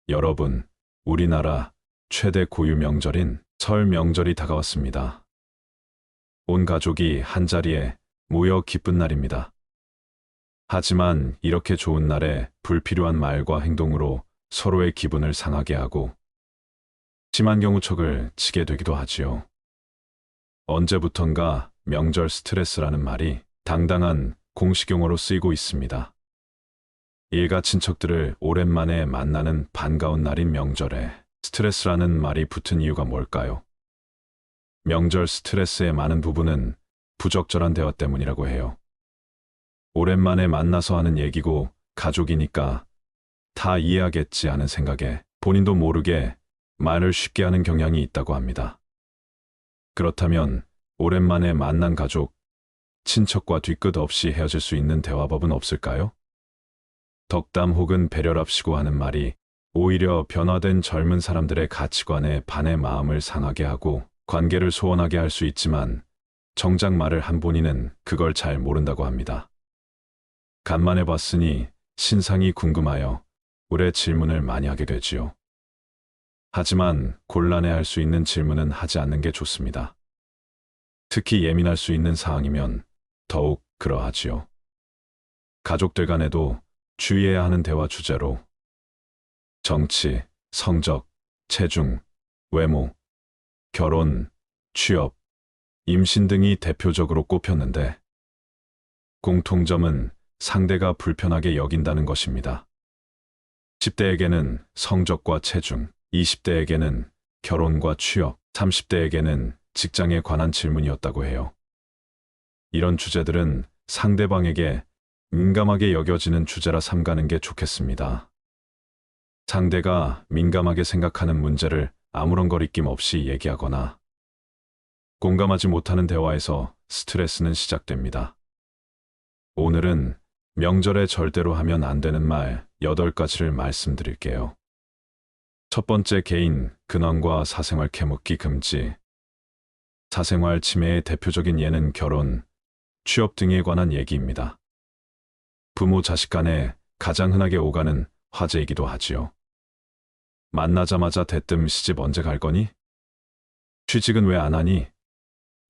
여러분, 우리나라 최대 고유 명절인 설 명절이 다가왔습니다. 온 가족이 한자리에 모여 기쁜 날입니다. 하지만 이렇게 좋은 날에 불필요한 말과 행동으로 서로의 기분을 상하게 하고 심한 경우 척을 치게 되기도 하지요. 언제부턴가 명절 스트레스라는 말이 당당한 공식용어로 쓰이고 있습니다. 일가 친척들을 오랜만에 만나는 반가운 날인 명절에 스트레스라는 말이 붙은 이유가 뭘까요? 명절 스트레스의 많은 부분은 부적절한 대화 때문이라고 해요. 오랜만에 만나서 하는 얘기고 가족이니까 다 이해하겠지 하는 생각에 본인도 모르게 말을 쉽게 하는 경향이 있다고 합니다. 그렇다면 오랜만에 만난 가족, 친척과 뒤끝 없이 헤어질 수 있는 대화법은 없을까요? 덕담 혹은 배려랍시고 하는 말이 오히려 변화된 젊은 사람들의 가치관에 반해 마음을 상하게 하고 관계를 소원하게 할 수 있지만 정작 말을 한 본인은 그걸 잘 모른다고 합니다. 간만에 봤으니 신상이 궁금하여 오래 질문을 많이 하게 되지요. 하지만 곤란해할 수 있는 질문은 하지 않는 게 좋습니다. 특히 예민할 수 있는 사항이면 더욱 그러하지요. 가족들 간에도 주의해야 하는 대화 주제로 정치, 성적, 체중, 외모, 결혼, 취업, 임신 등이 대표적으로 꼽혔는데 공통점은 상대가 불편하게 여긴다는 것입니다. 10대에게는 성적과 체중, 20대에게는 결혼과 취업, 30대에게는 직장에 관한 질문이었다고 해요. 이런 주제들은 상대방에게 민감하게 여겨지는 주제라 삼가는 게 좋겠습니다. 상대가 민감하게 생각하는 문제를 아무런 거리낌 없이 얘기하거나 공감하지 못하는 대화에서 스트레스는 시작됩니다. 오늘은 명절에 절대로 하면 안 되는 말 8가지를 말씀드릴게요. 첫 번째, 개인, 근황과 사생활 캐묻기 금지. 사생활 침해의 대표적인 예는 결혼, 취업 등에 관한 얘기입니다. 부모 자식 간에 가장 흔하게 오가는 화제이기도 하지요. 만나자마자 대뜸 시집 언제 갈 거니? 취직은 왜 안 하니?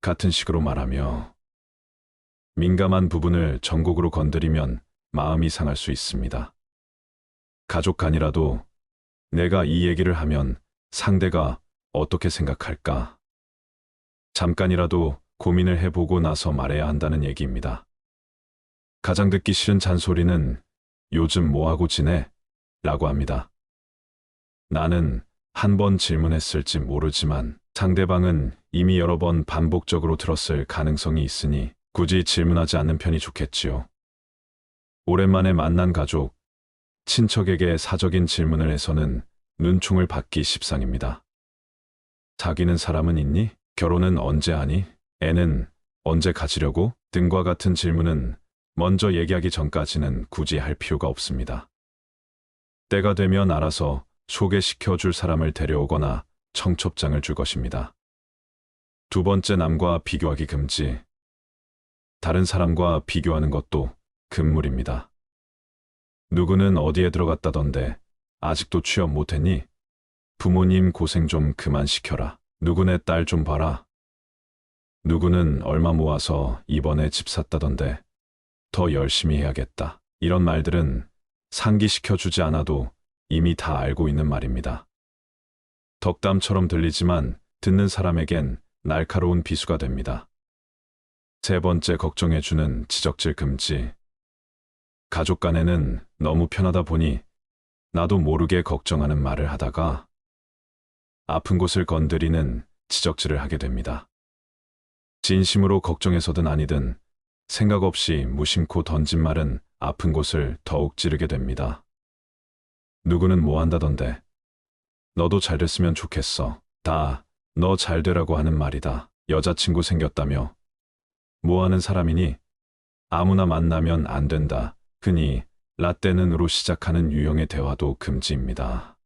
같은 식으로 말하며 민감한 부분을 전곡으로 건드리면 마음이 상할 수 있습니다. 가족 간이라도 내가 이 얘기를 하면 상대가 어떻게 생각할까? 잠깐이라도 고민을 해보고 나서 말해야 한다는 얘기입니다. 가장 듣기 싫은 잔소리는 요즘 뭐하고 지내? 라고 합니다. 나는 한 번 질문했을지 모르지만 상대방은 이미 여러 번 반복적으로 들었을 가능성이 있으니 굳이 질문하지 않는 편이 좋겠지요. 오랜만에 만난 가족, 친척에게 사적인 질문을 해서는 눈총을 받기 십상입니다. 사귀는 사람은 있니? 결혼은 언제 하니? 애는 언제 가지려고? 등과 같은 질문은 먼저 얘기하기 전까지는 굳이 할 필요가 없습니다. 때가 되면 알아서 소개시켜 줄 사람을 데려오거나 청첩장을 줄 것입니다. 두 번째, 남과 비교하기 금지. 다른 사람과 비교하는 것도 금물입니다. 누구는 어디에 들어갔다던데 아직도 취업 못했니? 부모님 고생 좀 그만 시켜라. 누구네 딸 좀 봐라. 누구는 얼마 모아서 이번에 집 샀다던데 더 열심히 해야겠다. 이런 말들은 상기시켜주지 않아도 이미 다 알고 있는 말입니다. 덕담처럼 들리지만 듣는 사람에겐 날카로운 비수가 됩니다. 세 번째, 걱정해주는 지적질 금지. 가족 간에는 너무 편하다 보니 나도 모르게 걱정하는 말을 하다가 아픈 곳을 건드리는 지적질을 하게 됩니다. 진심으로 걱정해서든 아니든 생각 없이 무심코 던진 말은 아픈 곳을 더욱 찌르게 됩니다. 누구는 뭐 한다던데 너도 잘 됐으면 좋겠어. 다 너 잘 되라고 하는 말이다. 여자친구 생겼다며 뭐 하는 사람이니? 아무나 만나면 안 된다. 흔히 라떼는으로 시작하는 유형의 대화도 금지입니다.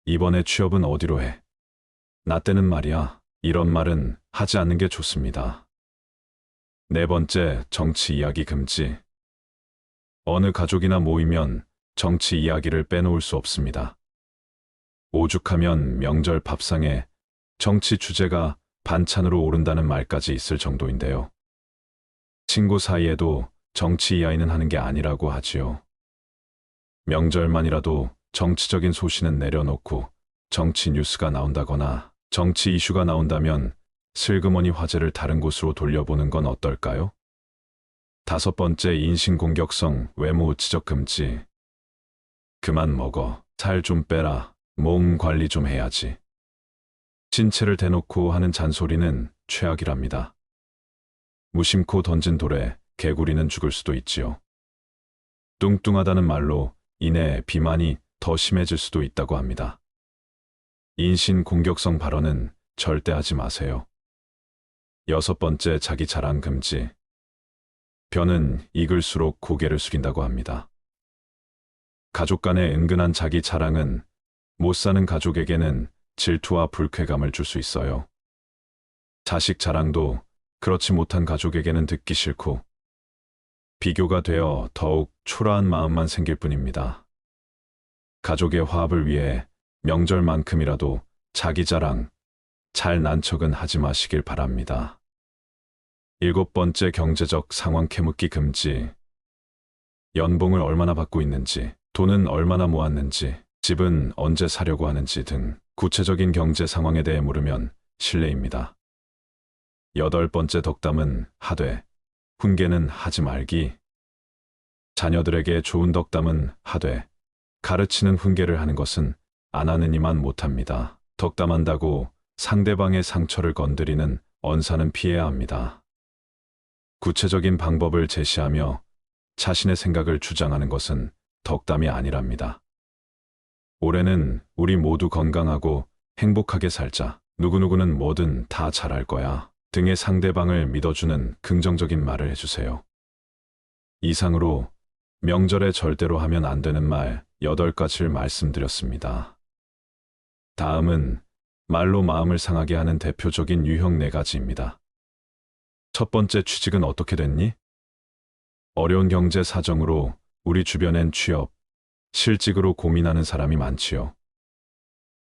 이번에 취업은 어디로 해? 나 때는 말이야. 이런 말은 하지 않는 게 좋습니다. 네 번째, 정치 이야기 금지. 어느 가족이나 모이면 정치 이야기를 빼놓을 수 없습니다. 오죽하면 명절 밥상에 정치 주제가 반찬으로 오른다는 말까지 있을 정도인데요. 친구 사이에도 정치 이야기는 하는 게 아니라고 하지요. 명절만이라도 정치적인 소신은 내려놓고 정치 뉴스가 나온다거나 정치 이슈가 나온다면 슬그머니 화제를 다른 곳으로 돌려보는 건 어떨까요? 5번째, 인신공격성 외모 지적 금지. 그만 먹어. 살 좀 빼라. 몸 관리 좀 해야지. 신체를 대놓고 하는 잔소리는 최악이랍니다. 무심코 던진 돌에 개구리는 죽을 수도 있지요. 뚱뚱하다는 말로 인해 비만이 더 심해질 수도 있다고 합니다. 인신공격성 발언은 절대 하지 마세요. 6번째, 자기 자랑 금지. 벼는 익을수록 고개를 숙인다고 합니다. 가족 간의 은근한 자기 자랑은 못 사는 가족에게는 질투와 불쾌감을 줄 수 있어요. 자식 자랑도 그렇지 못한 가족에게는 듣기 싫고 비교가 되어 더욱 초라한 마음만 생길 뿐입니다. 가족의 화합을 위해 명절만큼이라도 자기 자랑, 잘난 척은 하지 마시길 바랍니다. 7번째, 경제적 상황 캐묻기 금지. 연봉을 얼마나 받고 있는지, 돈은 얼마나 모았는지, 집은 언제 사려고 하는지 등 구체적인 경제 상황에 대해 물으면 실례입니다. 8번째, 덕담은 하되 훈계는 하지 말기. 자녀들에게 좋은 덕담은 하되 가르치는 훈계를 하는 것은 안 하는 이만 못합니다. 덕담한다고 상대방의 상처를 건드리는 언사는 피해야 합니다. 구체적인 방법을 제시하며 자신의 생각을 주장하는 것은 덕담이 아니랍니다. 올해는 우리 모두 건강하고 행복하게 살자. 누구누구는 뭐든 다 잘할 거야. 등의 상대방을 믿어주는 긍정적인 말을 해주세요. 이상으로 명절에 절대로 하면 안 되는 말 8가지를 말씀드렸습니다. 다음은 말로 마음을 상하게 하는 대표적인 유형 4가지입니다. 첫 번째, 취직은 어떻게 됐니? 어려운 경제 사정으로 우리 주변엔 취업, 실직으로 고민하는 사람이 많지요.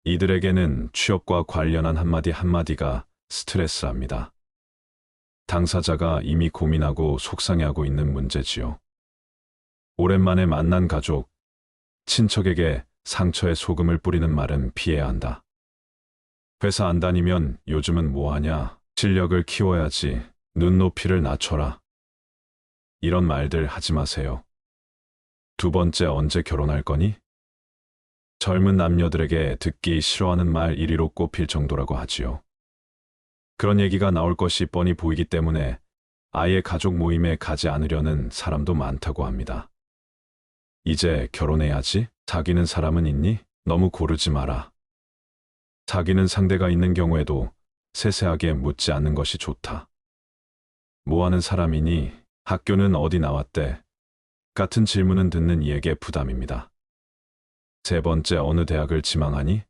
이들에게는 취업과 관련한 한마디 한마디가 스트레스랍니다. 당사자가 이미 고민하고 속상해하고 있는 문제지요. 오랜만에 만난 가족, 친척에게 상처에 소금을 뿌리는 말은 피해야 한다. 회사 안 다니면 요즘은 뭐하냐? 실력을 키워야지. 눈높이를 낮춰라. 이런 말들 하지 마세요. 두 번째, 언제 결혼할 거니? 젊은 남녀들에게 듣기 싫어하는 말 1위로 꼽힐 정도라고 하지요. 그런 얘기가 나올 것이 뻔히 보이기 때문에 아예 가족 모임에 가지 않으려는 사람도 많다고 합니다. 이제 결혼해야지? 사귀는 사람은 있니? 너무 고르지 마라. 사귀는 상대가 있는 경우에도 세세하게 묻지 않는 것이 좋다. 뭐 하는 사람이니? 학교는 어디 나왔대? 같은 질문은 듣는 이에게 부담입니다. 세 번째, 어느 대학을 지망하니?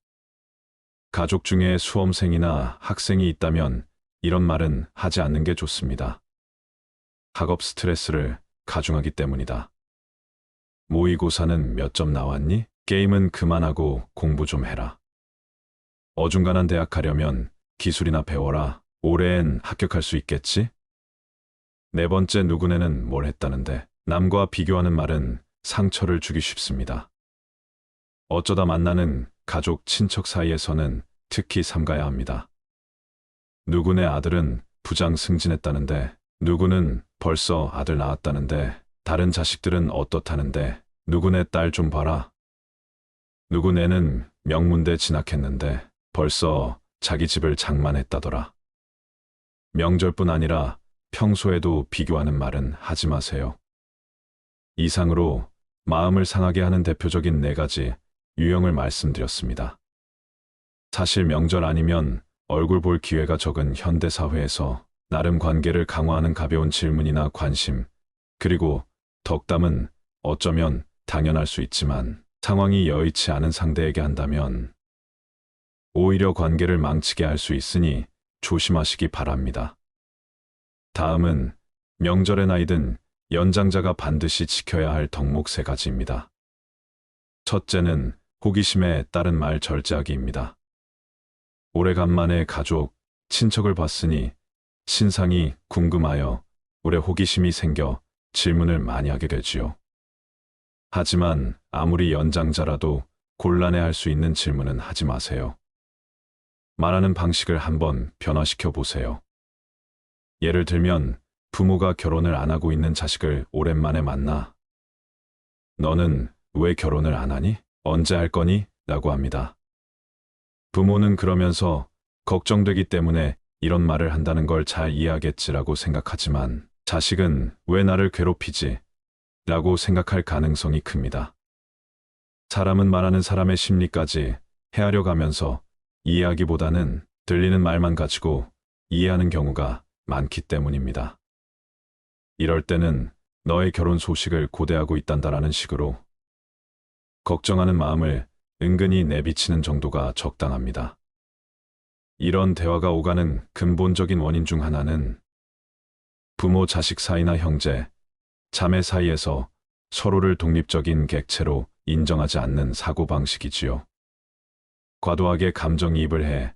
가족 중에 수험생이나 학생이 있다면 이런 말은 하지 않는 게 좋습니다. 학업 스트레스를 가중하기 때문이다. 모의고사는 몇 점 나왔니? 게임은 그만하고 공부 좀 해라. 어중간한 대학 가려면 기술이나 배워라. 올해엔 합격할 수 있겠지? 네 번째, 누구네는 뭘 했다는데. 남과 비교하는 말은 상처를 주기 쉽습니다. 어쩌다 만나는 가족, 친척 사이에서는 특히 삼가야 합니다. 누구네 아들은 부장 승진했다는데, 누구는 벌써 아들 낳았다는데, 다른 자식들은 어떻다는데, 누구네 딸 좀 봐라. 누구네는 명문대 진학했는데 벌써 자기 집을 장만했다더라. 명절뿐 아니라 평소에도 비교하는 말은 하지 마세요. 이상으로 마음을 상하게 하는 대표적인 4가지 유형을 말씀드렸습니다. 사실 명절 아니면 얼굴 볼 기회가 적은 현대사회에서 나름 관계를 강화하는 가벼운 질문이나 관심, 그리고 덕담은 어쩌면 당연할 수 있지만 상황이 여의치 않은 상대에게 한다면 오히려 관계를 망치게 할 수 있으니 조심하시기 바랍니다. 다음은 명절의 나이든 연장자가 반드시 지켜야 할 덕목 3가지입니다. 첫째는 호기심에 따른 말 절제하기입니다. 오래간만에 가족, 친척을 봤으니 신상이 궁금하여 오래 호기심이 생겨 질문을 많이 하게 되지요. 하지만 아무리 연장자라도 곤란해할 수 있는 질문은 하지 마세요. 말하는 방식을 한번 변화시켜 보세요. 예를 들면 부모가 결혼을 안 하고 있는 자식을 오랜만에 만나 너는 왜 결혼을 안 하니? 언제 할 거니? 라고 합니다. 부모는 그러면서 걱정되기 때문에 이런 말을 한다는 걸 잘 이해하겠지라고 생각하지만 자식은 왜 나를 괴롭히지? 라고 생각할 가능성이 큽니다. 사람은 말하는 사람의 심리까지 헤아려 가면서 이해하기보다는 들리는 말만 가지고 이해하는 경우가 많기 때문입니다. 이럴 때는 너의 결혼 소식을 고대하고 있단다라는 식으로 걱정하는 마음을 은근히 내비치는 정도가 적당합니다. 이런 대화가 오가는 근본적인 원인 중 하나는 부모 자식 사이나 형제, 자매 사이에서 서로를 독립적인 객체로 인정하지 않는 사고방식이지요. 과도하게 감정이입을 해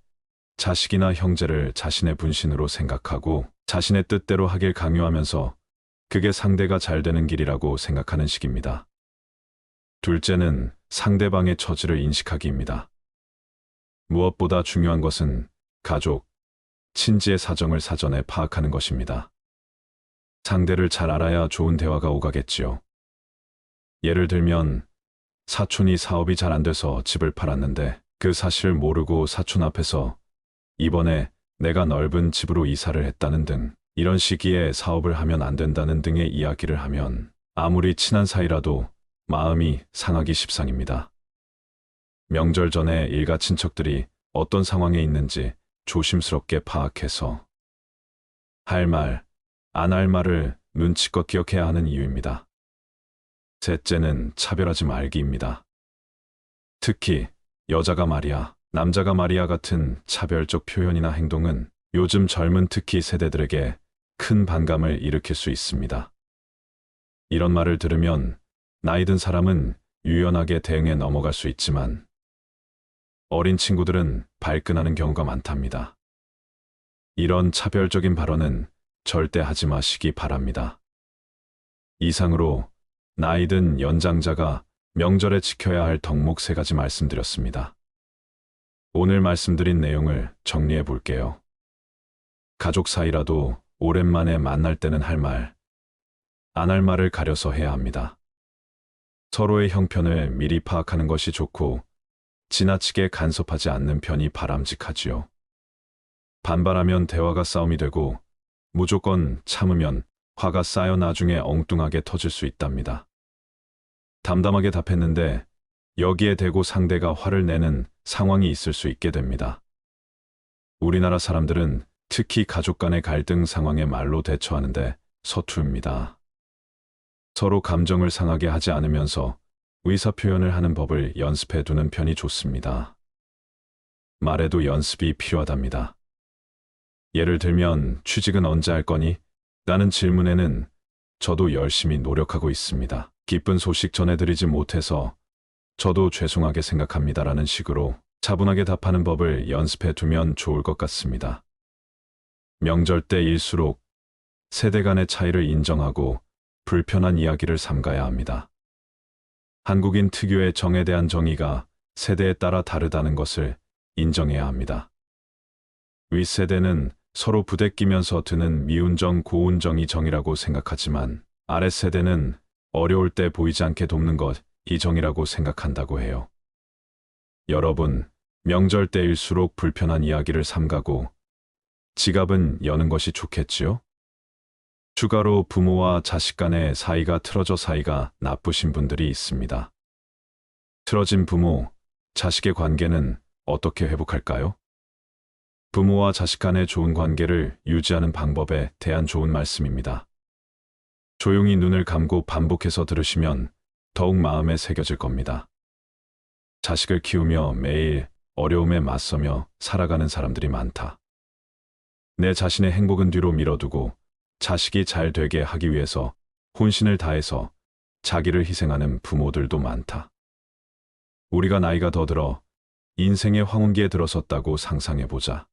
자식이나 형제를 자신의 분신으로 생각하고 자신의 뜻대로 하길 강요하면서 그게 상대가 잘 되는 길이라고 생각하는 식입니다. 둘째는 상대방의 처지를 인식하기입니다. 무엇보다 중요한 것은 가족, 친지의 사정을 사전에 파악하는 것입니다. 상대를 잘 알아야 좋은 대화가 오가겠지요. 예를 들면 사촌이 사업이 잘 안 돼서 집을 팔았는데 그 사실을 모르고 사촌 앞에서 이번에 내가 넓은 집으로 이사를 했다는 등 이런 시기에 사업을 하면 안 된다는 등의 이야기를 하면 아무리 친한 사이라도 마음이 상하기 십상입니다. 명절 전에 일가 친척들이 어떤 상황에 있는지 조심스럽게 파악해서 할 말, 안 할 말을 눈치껏 기억해야 하는 이유입니다. 셋째는 차별하지 말기입니다. 특히 여자가 말이야, 남자가 말이야 같은 차별적 표현이나 행동은 요즘 젊은 특히 세대들에게 큰 반감을 일으킬 수 있습니다. 이런 말을 들으면 나이 든 사람은 유연하게 대응해 넘어갈 수 있지만 어린 친구들은 발끈하는 경우가 많답니다. 이런 차별적인 발언은 절대 하지 마시기 바랍니다. 이상으로 나이 든 연장자가 명절에 지켜야 할 덕목 3가지 말씀드렸습니다. 오늘 말씀드린 내용을 정리해 볼게요. 가족 사이라도 오랜만에 만날 때는 할 말, 안 할 말을 가려서 해야 합니다. 서로의 형편을 미리 파악하는 것이 좋고 지나치게 간섭하지 않는 편이 바람직하지요. 반발하면 대화가 싸움이 되고 무조건 참으면 화가 쌓여 나중에 엉뚱하게 터질 수 있답니다. 담담하게 답했는데 여기에 대고 상대가 화를 내는 상황이 있을 수 있게 됩니다. 우리나라 사람들은 특히 가족 간의 갈등 상황에 말로 대처하는데 서투릅니다. 서로 감정을 상하게 하지 않으면서 의사표현을 하는 법을 연습해 두는 편이 좋습니다. 말에도 연습이 필요하답니다. 예를 들면 취직은 언제 할 거니? 라는 질문에는 저도 열심히 노력하고 있습니다. 기쁜 소식 전해드리지 못해서 저도 죄송하게 생각합니다라는 식으로 차분하게 답하는 법을 연습해 두면 좋을 것 같습니다. 명절 때일수록 세대 간의 차이를 인정하고 불편한 이야기를 삼가야 합니다. 한국인 특유의 정에 대한 정의가 세대에 따라 다르다는 것을 인정해야 합니다. 윗세대는 서로 부대끼면서 드는 미운 정, 고운 정이 정이라고 생각하지만 아랫세대는 어려울 때 보이지 않게 돕는 것, 이 정이라고 생각한다고 해요. 여러분, 명절 때일수록 불편한 이야기를 삼가고 지갑은 여는 것이 좋겠지요? 추가로 부모와 자식 간의 사이가 틀어져 사이가 나쁘신 분들이 있습니다. 틀어진 부모, 자식의 관계는 어떻게 회복할까요? 부모와 자식 간의 좋은 관계를 유지하는 방법에 대한 좋은 말씀입니다. 조용히 눈을 감고 반복해서 들으시면 더욱 마음에 새겨질 겁니다. 자식을 키우며 매일 어려움에 맞서며 살아가는 사람들이 많다. 내 자신의 행복은 뒤로 밀어두고 자식이 잘 되게 하기 위해서 혼신을 다해서 자기를 희생하는 부모들도 많다. 우리가 나이가 더 들어 인생의 황혼기에 들어섰다고 상상해보자.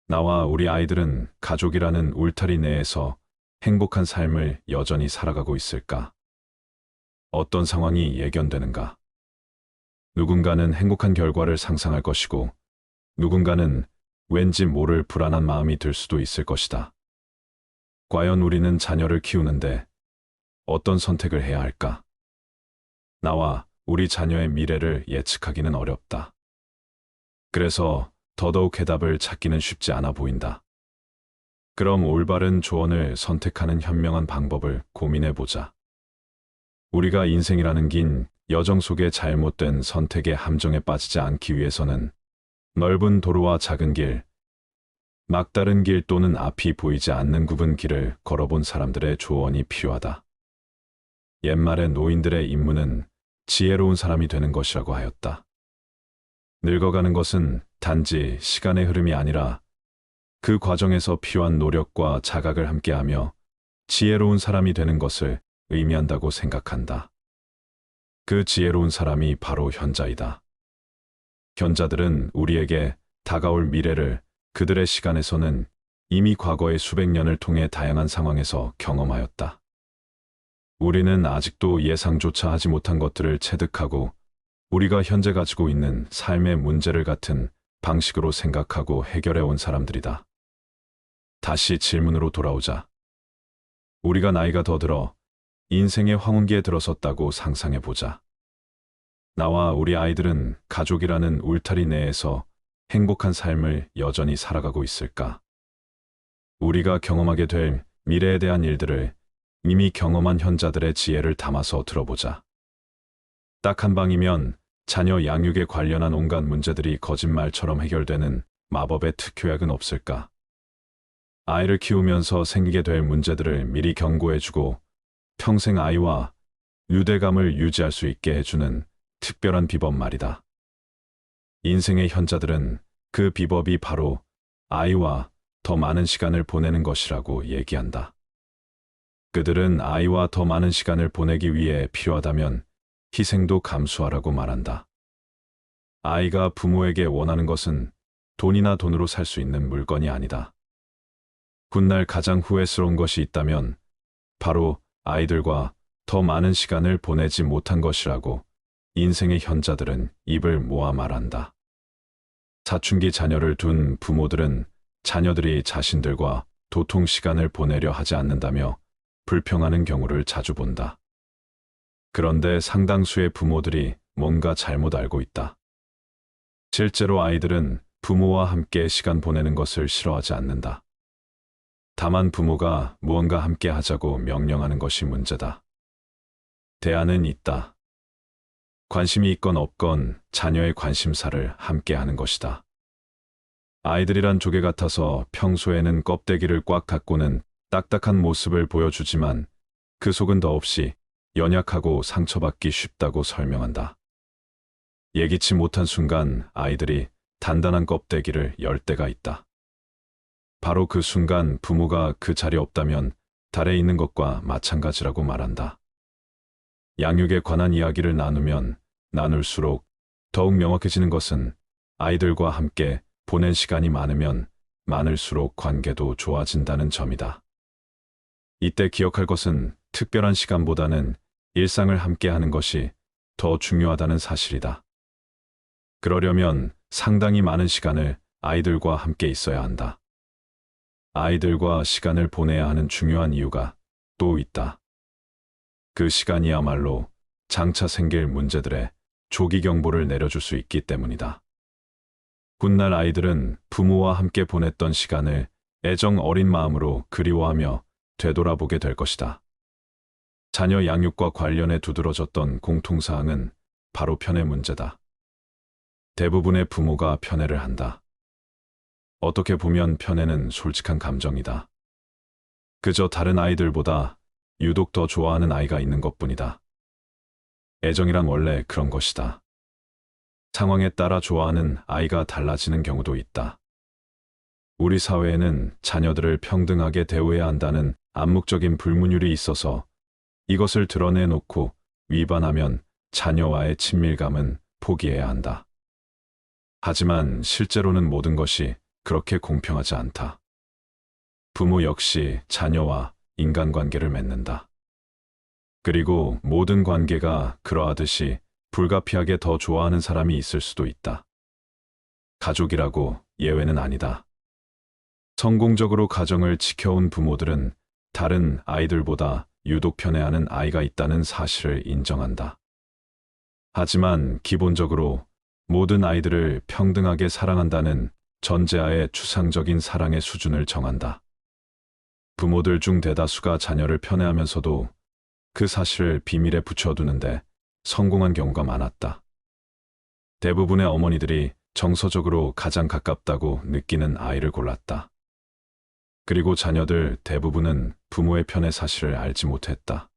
나와 우리 아이들은 가족이라는 울타리 내에서 행복한 삶을 여전히 살아가고 있을까? 어떤 상황이 예견되는가? 누군가는 행복한 결과를 상상할 것이고, 누군가는 왠지 모를 불안한 마음이 들 수도 있을 것이다. 과연 우리는 자녀를 키우는데 어떤 선택을 해야 할까? 나와 우리 자녀의 미래를 예측하기는 어렵다. 그래서 더더욱 해답을 찾기는 쉽지 않아 보인다. 그럼 올바른 조언을 선택하는 현명한 방법을 고민해보자. 우리가 인생이라는 긴 여정 속에 잘못된 선택의 함정에 빠지지 않기 위해서는 넓은 도로와 작은 길, 막다른 길 또는 앞이 보이지 않는 굽은 길을 걸어본 사람들의 조언이 필요하다. 옛말에 노인들의 임무는 지혜로운 사람이 되는 것이라고 하였다. 늙어가는 것은 단지 시간의 흐름이 아니라 그 과정에서 필요한 노력과 자각을 함께하며 지혜로운 사람이 되는 것을 의미한다고 생각한다. 그 지혜로운 사람이 바로 현자이다. 현자들은 우리에게 다가올 미래를 그들의 시간에서는 이미 과거의 수백 년을 통해 다양한 상황에서 경험하였다. 우리는 아직도 예상조차 하지 못한 것들을 체득하고 우리가 현재 가지고 있는 삶의 문제를 같은 방식으로 생각하고 해결해 온 사람들이다. 다시 질문으로 돌아오자. 우리가 나이가 더 들어 인생의 황혼기에 들어섰다고 상상해보자. 나와 우리 아이들은 가족이라는 울타리 내에서 행복한 삶을 여전히 살아가고 있을까? 우리가 경험하게 될 미래에 대한 일들을 이미 경험한 현자들의 지혜를 담아서 들어보자. 딱 한 방이면 자녀 양육에 관련한 온갖 문제들이 거짓말처럼 해결되는 마법의 특효약은 없을까? 아이를 키우면서 생기게 될 문제들을 미리 경고해주고 평생 아이와 유대감을 유지할 수 있게 해주는 특별한 비법 말이다. 인생의 현자들은 그 비법이 바로 아이와 더 많은 시간을 보내는 것이라고 얘기한다. 그들은 아이와 더 많은 시간을 보내기 위해 필요하다면 희생도 감수하라고 말한다. 아이가 부모에게 원하는 것은 돈이나 돈으로 살 수 있는 물건이 아니다. 훗날 가장 후회스러운 것이 있다면 바로 아이들과 더 많은 시간을 보내지 못한 것이라고 인생의 현자들은 입을 모아 말한다. 사춘기 자녀를 둔 부모들은 자녀들이 자신들과 도통 시간을 보내려 하지 않는다며 불평하는 경우를 자주 본다. 그런데 상당수의 부모들이 뭔가 잘못 알고 있다. 실제로 아이들은 부모와 함께 시간 보내는 것을 싫어하지 않는다. 다만 부모가 무언가 함께 하자고 명령하는 것이 문제다. 대안은 있다. 관심이 있건 없건 자녀의 관심사를 함께 하는 것이다. 아이들이란 조개 같아서 평소에는 껍데기를 꽉 닫고는 딱딱한 모습을 보여주지만 그 속은 더없이 연약하고 상처받기 쉽다고 설명한다. 예기치 못한 순간 아이들이 단단한 껍데기를 열 때가 있다. 바로 그 순간 부모가 그 자리에 없다면 달에 있는 것과 마찬가지라고 말한다. 양육에 관한 이야기를 나누면 나눌수록 더욱 명확해지는 것은 아이들과 함께 보낸 시간이 많으면 많을수록 관계도 좋아진다는 점이다. 이때 기억할 것은 특별한 시간보다는 일상을 함께 하는 것이 더 중요하다는 사실이다. 그러려면 상당히 많은 시간을 아이들과 함께 있어야 한다. 아이들과 시간을 보내야 하는 중요한 이유가 또 있다. 그 시간이야말로 장차 생길 문제들의 조기 경보를 내려줄 수 있기 때문이다. 훗날 아이들은 부모와 함께 보냈던 시간을 애정 어린 마음으로 그리워하며 되돌아보게 될 것이다. 자녀 양육과 관련해 두드러졌던 공통사항은 바로 편애 문제다. 대부분의 부모가 편애를 한다. 어떻게 보면 편애는 솔직한 감정이다. 그저 다른 아이들보다 유독 더 좋아하는 아이가 있는 것뿐이다. 애정이란 원래 그런 것이다. 상황에 따라 좋아하는 아이가 달라지는 경우도 있다. 우리 사회에는 자녀들을 평등하게 대우해야 한다는 암묵적인 불문율이 있어서 이것을 드러내놓고 위반하면 자녀와의 친밀감은 포기해야 한다. 하지만 실제로는 모든 것이 그렇게 공평하지 않다. 부모 역시 자녀와 인간관계를 맺는다. 그리고 모든 관계가 그러하듯이 불가피하게 더 좋아하는 사람이 있을 수도 있다. 가족이라고 예외는 아니다. 성공적으로 가정을 지켜온 부모들은 다른 아이들보다 유독 편애하는 아이가 있다는 사실을 인정한다. 하지만 기본적으로 모든 아이들을 평등하게 사랑한다는 전제하에 추상적인 사랑의 수준을 정한다. 부모들 중 대다수가 자녀를 편애하면서도 그 사실을 비밀에 붙여두는데 성공한 경우가 많았다. 대부분의 어머니들이 정서적으로 가장 가깝다고 느끼는 아이를 골랐다. 그리고 자녀들 대부분은 부모의 편애 사실을 알지 못했다.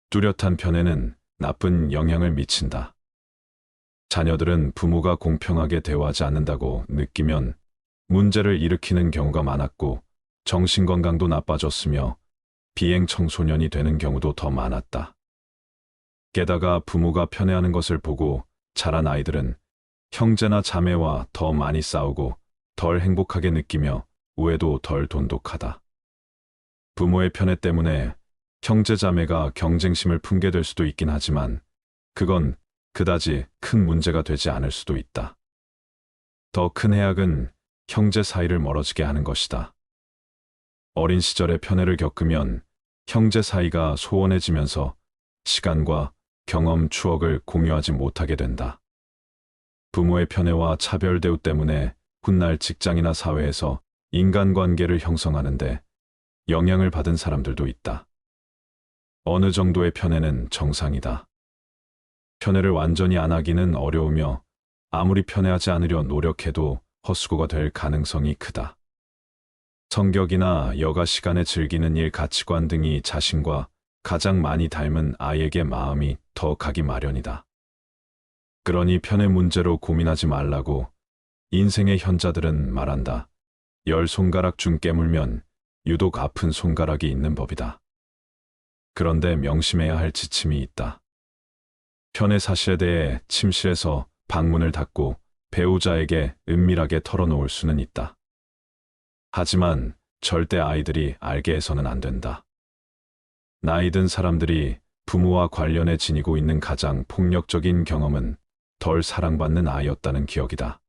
뚜렷한 편애는 나쁜 영향을 미친다. 자녀들은 부모가 공평하게 대우하지 않는다고 느끼면 문제를 일으키는 경우가 많았고 정신건강도 나빠졌으며 비행 청소년이 되는 경우도 더 많았다. 게다가 부모가 편애하는 것을 보고 자란 아이들은 형제나 자매와 더 많이 싸우고 덜 행복하게 느끼며 우애도 덜 돈독하다. 부모의 편애 때문에 형제 자매가 경쟁심을 품게 될 수도 있긴 하지만 그건 그다지 큰 문제가 되지 않을 수도 있다. 더 큰 해악은 형제 사이를 멀어지게 하는 것이다. 어린 시절에 편애를 겪으면 형제 사이가 소원해지면서 시간과 경험, 추억을 공유하지 못하게 된다. 부모의 편애와 차별 대우 때문에 훗날 직장이나 사회에서 인간관계를 형성하는데 영향을 받은 사람들도 있다. 어느 정도의 편애는 정상이다. 편애를 완전히 안 하기는 어려우며 아무리 편애하지 않으려 노력해도 헛수고가 될 가능성이 크다. 성격이나 여가 시간에 즐기는 일, 가치관 등이 자신과 가장 많이 닮은 아이에게 마음이 더 가기 마련이다. 그러니 편애 문제로 고민하지 말라고 인생의 현자들은 말한다. 10손가락 중 깨물면 유독 아픈 손가락이 있는 법이다. 그런데 명심해야 할 지침이 있다. 편애 사실에 대해 침실에서 방문을 닫고 배우자에게 은밀하게 털어놓을 수는 있다. 하지만 절대 아이들이 알게 해서는 안 된다. 나이 든 사람들이 부모와 관련해 지니고 있는 가장 폭력적인 경험은 덜 사랑받는 아이였다는 기억이다.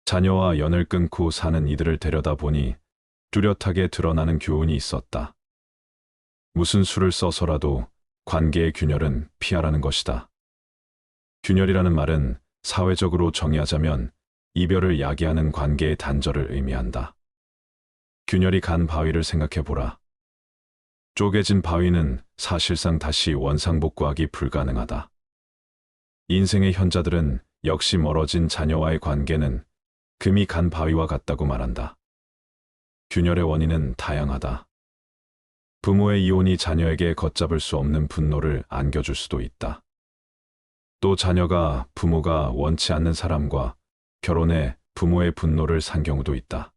자녀와 연을 끊고 사는 이들을 데려다보니 뚜렷하게 드러나는 교훈이 있었다. 무슨 수를 써서라도 관계의 균열은 피하라는 것이다. 균열이라는 말은 사회적으로 정의하자면 이별을 야기하는 관계의 단절을 의미한다. 균열이 간 바위를 생각해보라. 쪼개진 바위는 사실상 다시 원상복구하기 불가능하다. 인생의 현자들은 역시 멀어진 자녀와의 관계는 금이 간 바위와 같다고 말한다. 균열의 원인은 다양하다. 부모의 이혼이 자녀에게 걷잡을 수 없는 분노를 안겨줄 수도 있다. 또 자녀가 부모가 원치 않는 사람과 결혼해 부모의 분노를 산 경우도 있다.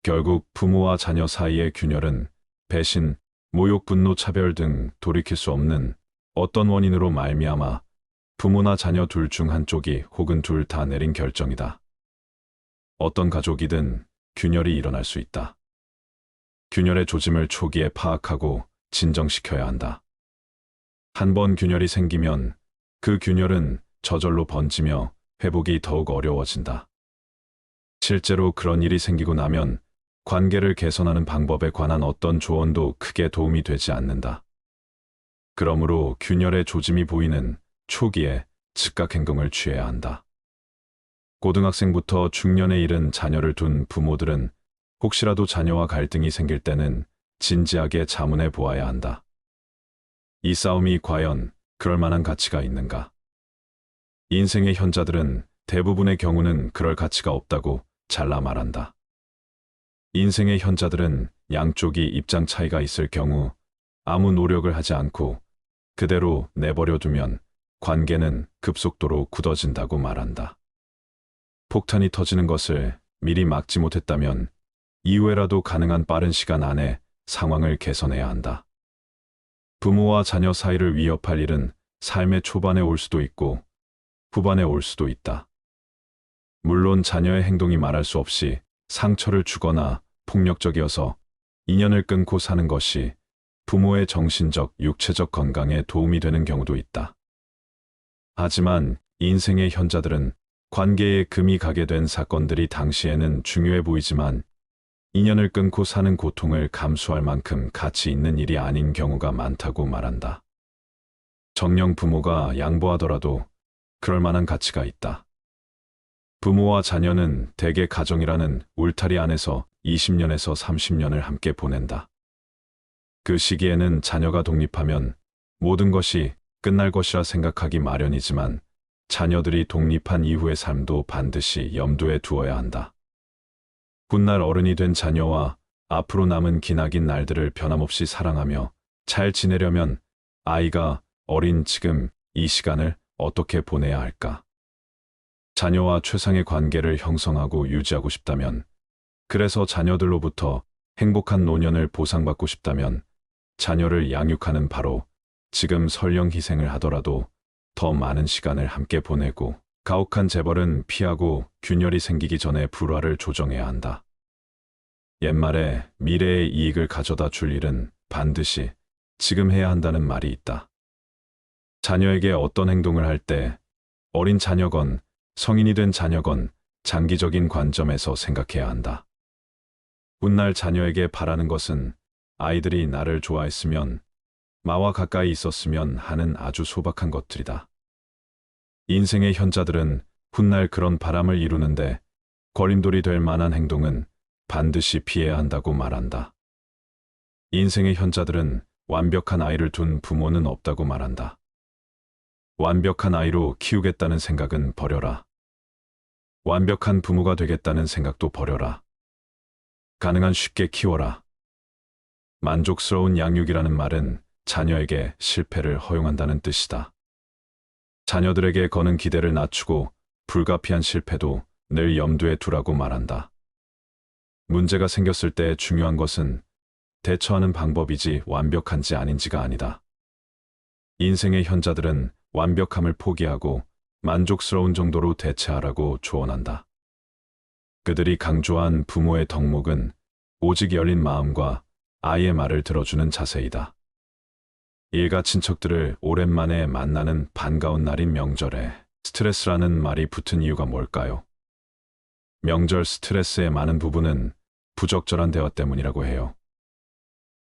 결국 부모와 자녀 사이의 균열은 배신, 모욕, 분노, 차별 등 돌이킬 수 없는 어떤 원인으로 말미암아 부모나 자녀 둘 중 한쪽이 혹은 둘 다 내린 결정이다. 어떤 가족이든 균열이 일어날 수 있다. 균열의 조짐을 초기에 파악하고 진정시켜야 한다. 한 번 균열이 생기면 그 균열은 저절로 번지며 회복이 더욱 어려워진다. 실제로 그런 일이 생기고 나면 관계를 개선하는 방법에 관한 어떤 조언도 크게 도움이 되지 않는다. 그러므로 균열의 조짐이 보이는 초기에 즉각 행동을 취해야 한다. 고등학생부터 중년에 이른 자녀를 둔 부모들은 혹시라도 자녀와 갈등이 생길 때는 진지하게 자문해 보아야 한다. 이 싸움이 과연 그럴 만한 가치가 있는가? 인생의 현자들은 대부분의 경우는 그럴 가치가 없다고 잘라 말한다. 인생의 현자들은 양쪽이 입장 차이가 있을 경우 아무 노력을 하지 않고 그대로 내버려 두면 관계는 급속도로 굳어진다고 말한다. 폭탄이 터지는 것을 미리 막지 못했다면 이후에라도 가능한 빠른 시간 안에 상황을 개선해야 한다. 부모와 자녀 사이를 위협할 일은 삶의 초반에 올 수도 있고 후반에 올 수도 있다. 물론 자녀의 행동이 말할 수 없이 상처를 주거나 폭력적이어서 인연을 끊고 사는 것이 부모의 정신적, 육체적 건강에 도움이 되는 경우도 있다. 하지만 인생의 현자들은 관계에 금이 가게 된 사건들이 당시에는 중요해 보이지만 인연을 끊고 사는 고통을 감수할 만큼 가치 있는 일이 아닌 경우가 많다고 말한다. 정령 부모가 양보하더라도 그럴 만한 가치가 있다. 부모와 자녀는 대개 가정이라는 울타리 안에서 20년에서 30년을 함께 보낸다. 그 시기에는 자녀가 독립하면 모든 것이 끝날 것이라 생각하기 마련이지만 자녀들이 독립한 이후의 삶도 반드시 염두에 두어야 한다. 훗날 어른이 된 자녀와 앞으로 남은 기나긴 날들을 변함없이 사랑하며 잘 지내려면 아이가 어린 지금 이 시간을 어떻게 보내야 할까? 자녀와 최상의 관계를 형성하고 유지하고 싶다면, 그래서 자녀들로부터 행복한 노년을 보상받고 싶다면 자녀를 양육하는 바로 지금 설령 희생을 하더라도 더 많은 시간을 함께 보내고 가혹한 재벌은 피하고 균열이 생기기 전에 불화를 조정해야 한다. 옛말에 미래의 이익을 가져다 줄 일은 반드시 지금 해야 한다는 말이 있다. 자녀에게 어떤 행동을 할 때 어린 자녀건 성인이 된 자녀건 장기적인 관점에서 생각해야 한다. 훗날 자녀에게 바라는 것은 아이들이 나를 좋아했으면, 마와 가까이 있었으면 하는 아주 소박한 것들이다. 인생의 현자들은 훗날 그런 바람을 이루는데 거림돌이 될 만한 행동은 반드시 피해야 한다고 말한다. 인생의 현자들은 완벽한 아이를 둔 부모는 없다고 말한다. 완벽한 아이로 키우겠다는 생각은 버려라. 완벽한 부모가 되겠다는 생각도 버려라. 가능한 쉽게 키워라. 만족스러운 양육이라는 말은 자녀에게 실패를 허용한다는 뜻이다. 자녀들에게 거는 기대를 낮추고 불가피한 실패도 늘 염두에 두라고 말한다. 문제가 생겼을 때 중요한 것은 대처하는 방법이지 완벽한지 아닌지가 아니다. 인생의 현자들은 완벽함을 포기하고 만족스러운 정도로 대체하라고 조언한다. 그들이 강조한 부모의 덕목은 오직 열린 마음과 아이의 말을 들어주는 자세이다. 일가 친척들을 오랜만에 만나는 반가운 날인 명절에 스트레스라는 말이 붙은 이유가 뭘까요? 명절 스트레스의 많은 부분은 부적절한 대화 때문이라고 해요.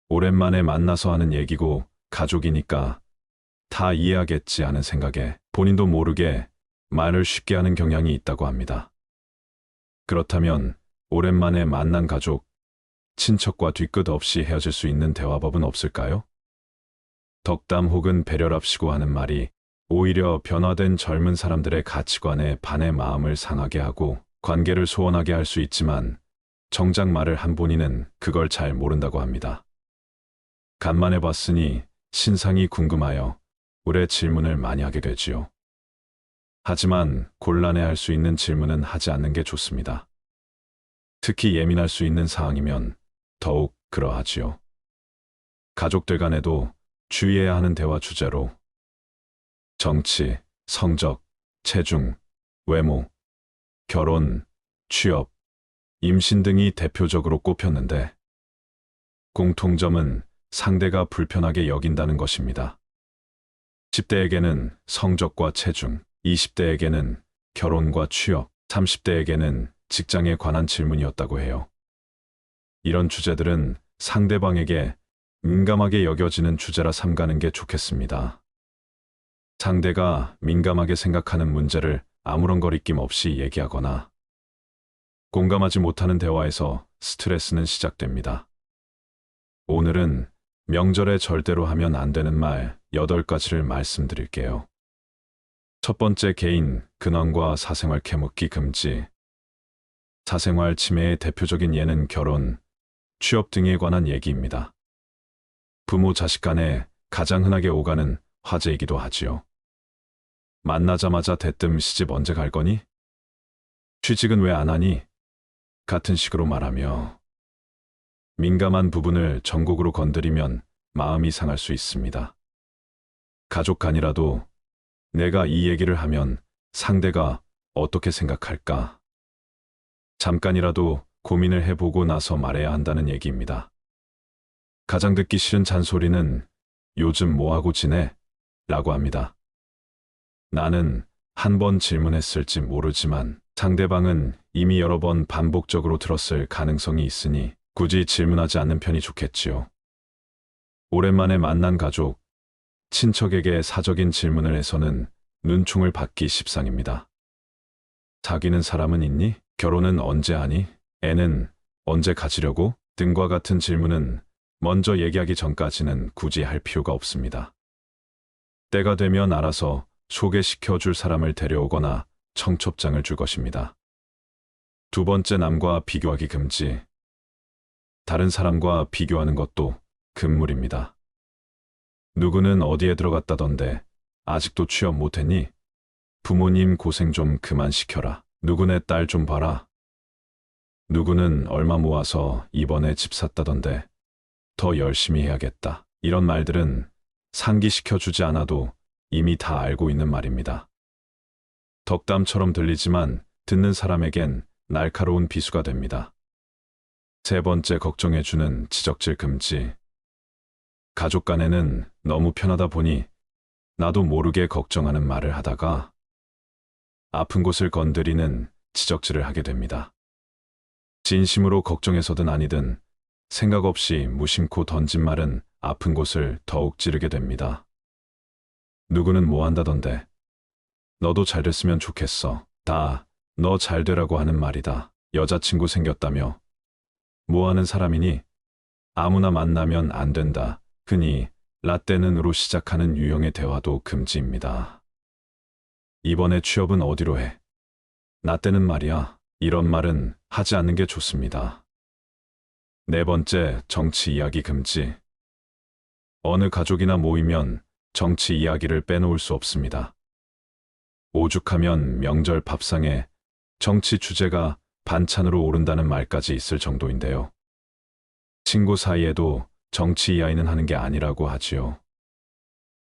오랜만에 만나서 하는 얘기고 가족이니까 다 이해하겠지 하는 생각에 본인도 모르게 말을 쉽게 하는 경향이 있다고 합니다. 그렇다면 오랜만에 만난 가족, 친척과 뒤끝 없이 헤어질 수 있는 대화법은 없을까요? 덕담 혹은 배려랍시고 하는 말이 오히려 변화된 젊은 사람들의 가치관에 반의 마음을 상하게 하고 관계를 소원하게 할 수 있지만 정작 말을 한 본인은 그걸 잘 모른다고 합니다. 간만에 봤으니 신상이 궁금하여 오래 질문을 많이 하게 되지요. 하지만 곤란해할 수 있는 질문은 하지 않는 게 좋습니다. 특히 예민할 수 있는 사항이면 더욱 그러하지요. 가족들 간에도 주의해야 하는 대화 주제로 정치, 성적, 체중, 외모, 결혼, 취업, 임신 등이 대표적으로 꼽혔는데 공통점은 상대가 불편하게 여긴다는 것입니다. 10대에게는 성적과 체중, 20대에게는 결혼과 취업, 30대에게는 직장에 관한 질문이었다고 해요. 이런 주제들은 상대방에게 민감하게 여겨지는 주제라 삼가는 게 좋겠습니다. 상대가 민감하게 생각하는 문제를 아무런 거리낌 없이 얘기하거나 공감하지 못하는 대화에서 스트레스는 시작됩니다. 오늘은 명절에 절대로 하면 안 되는 말 8가지를 말씀드릴게요. 첫 번째, 개인, 근황과 사생활 캐묻기 금지. 사생활 침해의 대표적인 예는 결혼, 취업 등에 관한 얘기입니다. 부모 자식 간에 가장 흔하게 오가는 화제이기도 하지요. 만나자마자 대뜸 시집 언제 갈 거니? 취직은 왜 안 하니? 같은 식으로 말하며 민감한 부분을 전곡으로 건드리면 마음이 상할 수 있습니다. 가족 간이라도 내가 이 얘기를 하면 상대가 어떻게 생각할까? 잠깐이라도 고민을 해보고 나서 말해야 한다는 얘기입니다. 가장 듣기 싫은 잔소리는 요즘 뭐하고 지내? 라고 합니다. 나는 한 번 질문했을지 모르지만 상대방은 이미 여러 번 반복적으로 들었을 가능성이 있으니 굳이 질문하지 않는 편이 좋겠지요. 오랜만에 만난 가족, 친척에게 사적인 질문을 해서는 눈총을 받기 십상입니다. 사귀는 사람은 있니? 결혼은 언제 하니? 애는 언제 가지려고? 등과 같은 질문은 먼저 얘기하기 전까지는 굳이 할 필요가 없습니다. 때가 되면 알아서 소개시켜 줄 사람을 데려오거나 청첩장을 줄 것입니다. 두 번째, 남과 비교하기 금지. 다른 사람과 비교하는 것도 금물입니다. 누구는 어디에 들어갔다던데 아직도 취업 못했니? 부모님 고생 좀 그만 시켜라. 누구네 딸 좀 봐라. 누구는 얼마 모아서 이번에 집 샀다던데 더 열심히 해야겠다. 이런 말들은 상기시켜주지 않아도 이미 다 알고 있는 말입니다. 덕담처럼 들리지만 듣는 사람에겐 날카로운 비수가 됩니다. 세 번째, 걱정해주는 지적질 금지. 가족 간에는 너무 편하다 보니 나도 모르게 걱정하는 말을 하다가 아픈 곳을 건드리는 지적질을 하게 됩니다. 진심으로 걱정해서든 아니든 생각 없이 무심코 던진 말은 아픈 곳을 더욱 찌르게 됩니다. 누구는 뭐 한다던데 너도 잘 됐으면 좋겠어. 다 너 잘 되라고 하는 말이다. 여자친구 생겼다며 뭐 하는 사람이니? 아무나 만나면 안 된다. 흔히 라떼는으로 시작하는 유형의 대화도 금지입니다. 이번에 취업은 어디로 해? 나 때는 말이야. 이런 말은 하지 않는 게 좋습니다. 네 번째, 정치 이야기 금지. 어느 가족이나 모이면 정치 이야기를 빼놓을 수 없습니다. 오죽하면 명절 밥상에 정치 주제가 반찬으로 오른다는 말까지 있을 정도인데요. 친구 사이에도 정치 이야기는 하는 게 아니라고 하지요.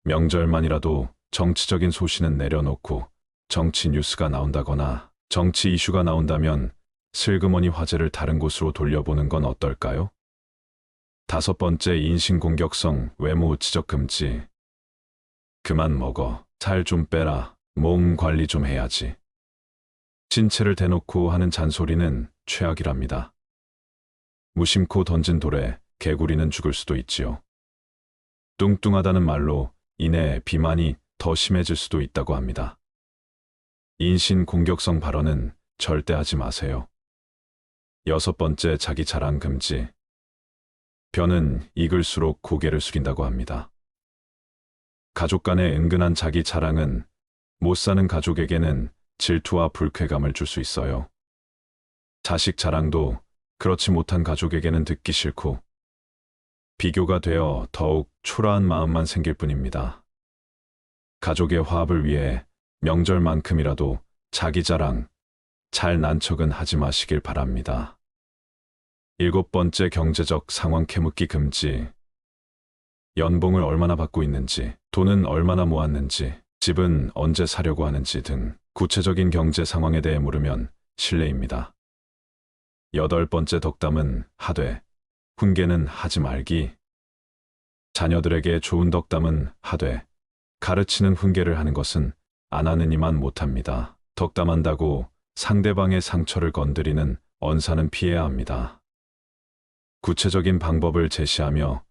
명절만이라도 정치적인 소신은 내려놓고 정치 뉴스가 나온다거나 정치 이슈가 나온다면 슬그머니 화제를 다른 곳으로 돌려보는 건 어떨까요? 다섯 번째, 인신공격성 외모 지적 금지. 그만 먹어. 살 좀 빼라. 몸 관리 좀 해야지. 신체를 대놓고 하는 잔소리는 최악이랍니다. 무심코 던진 돌에 개구리는 죽을 수도 있지요. 뚱뚱하다는 말로 인해 비만이 더 심해질 수도 있다고 합니다. 인신공격성 발언은 절대 하지 마세요. 여섯 번째, 자기 자랑 금지. 벼는 익을수록 고개를 숙인다고 합니다. 가족 간의 은근한 자기 자랑은 못 사는 가족에게는 질투와 불쾌감을 줄 수 있어요. 자식 자랑도 그렇지 못한 가족에게는 듣기 싫고 비교가 되어 더욱 초라한 마음만 생길 뿐입니다. 가족의 화합을 위해 명절만큼이라도 자기 자랑, 잘난 척은 하지 마시길 바랍니다. 일곱 번째, 경제적 상황 캐묻기 금지. 연봉을 얼마나 받고 있는지, 돈은 얼마나 모았는지, 집은 언제 사려고 하는지 등 구체적인 경제 상황에 대해 물으면 실례입니다. 여덟 번째, 덕담은 하되 훈계는 하지 말기. 자녀들에게 좋은 덕담은 하되 가르치는 훈계를 하는 것은 안 하는 이만 못합니다. 덕담한다고 상대방의 상처를 건드리는 언사는 피해야 합니다. 구체적인 방법을 제시하며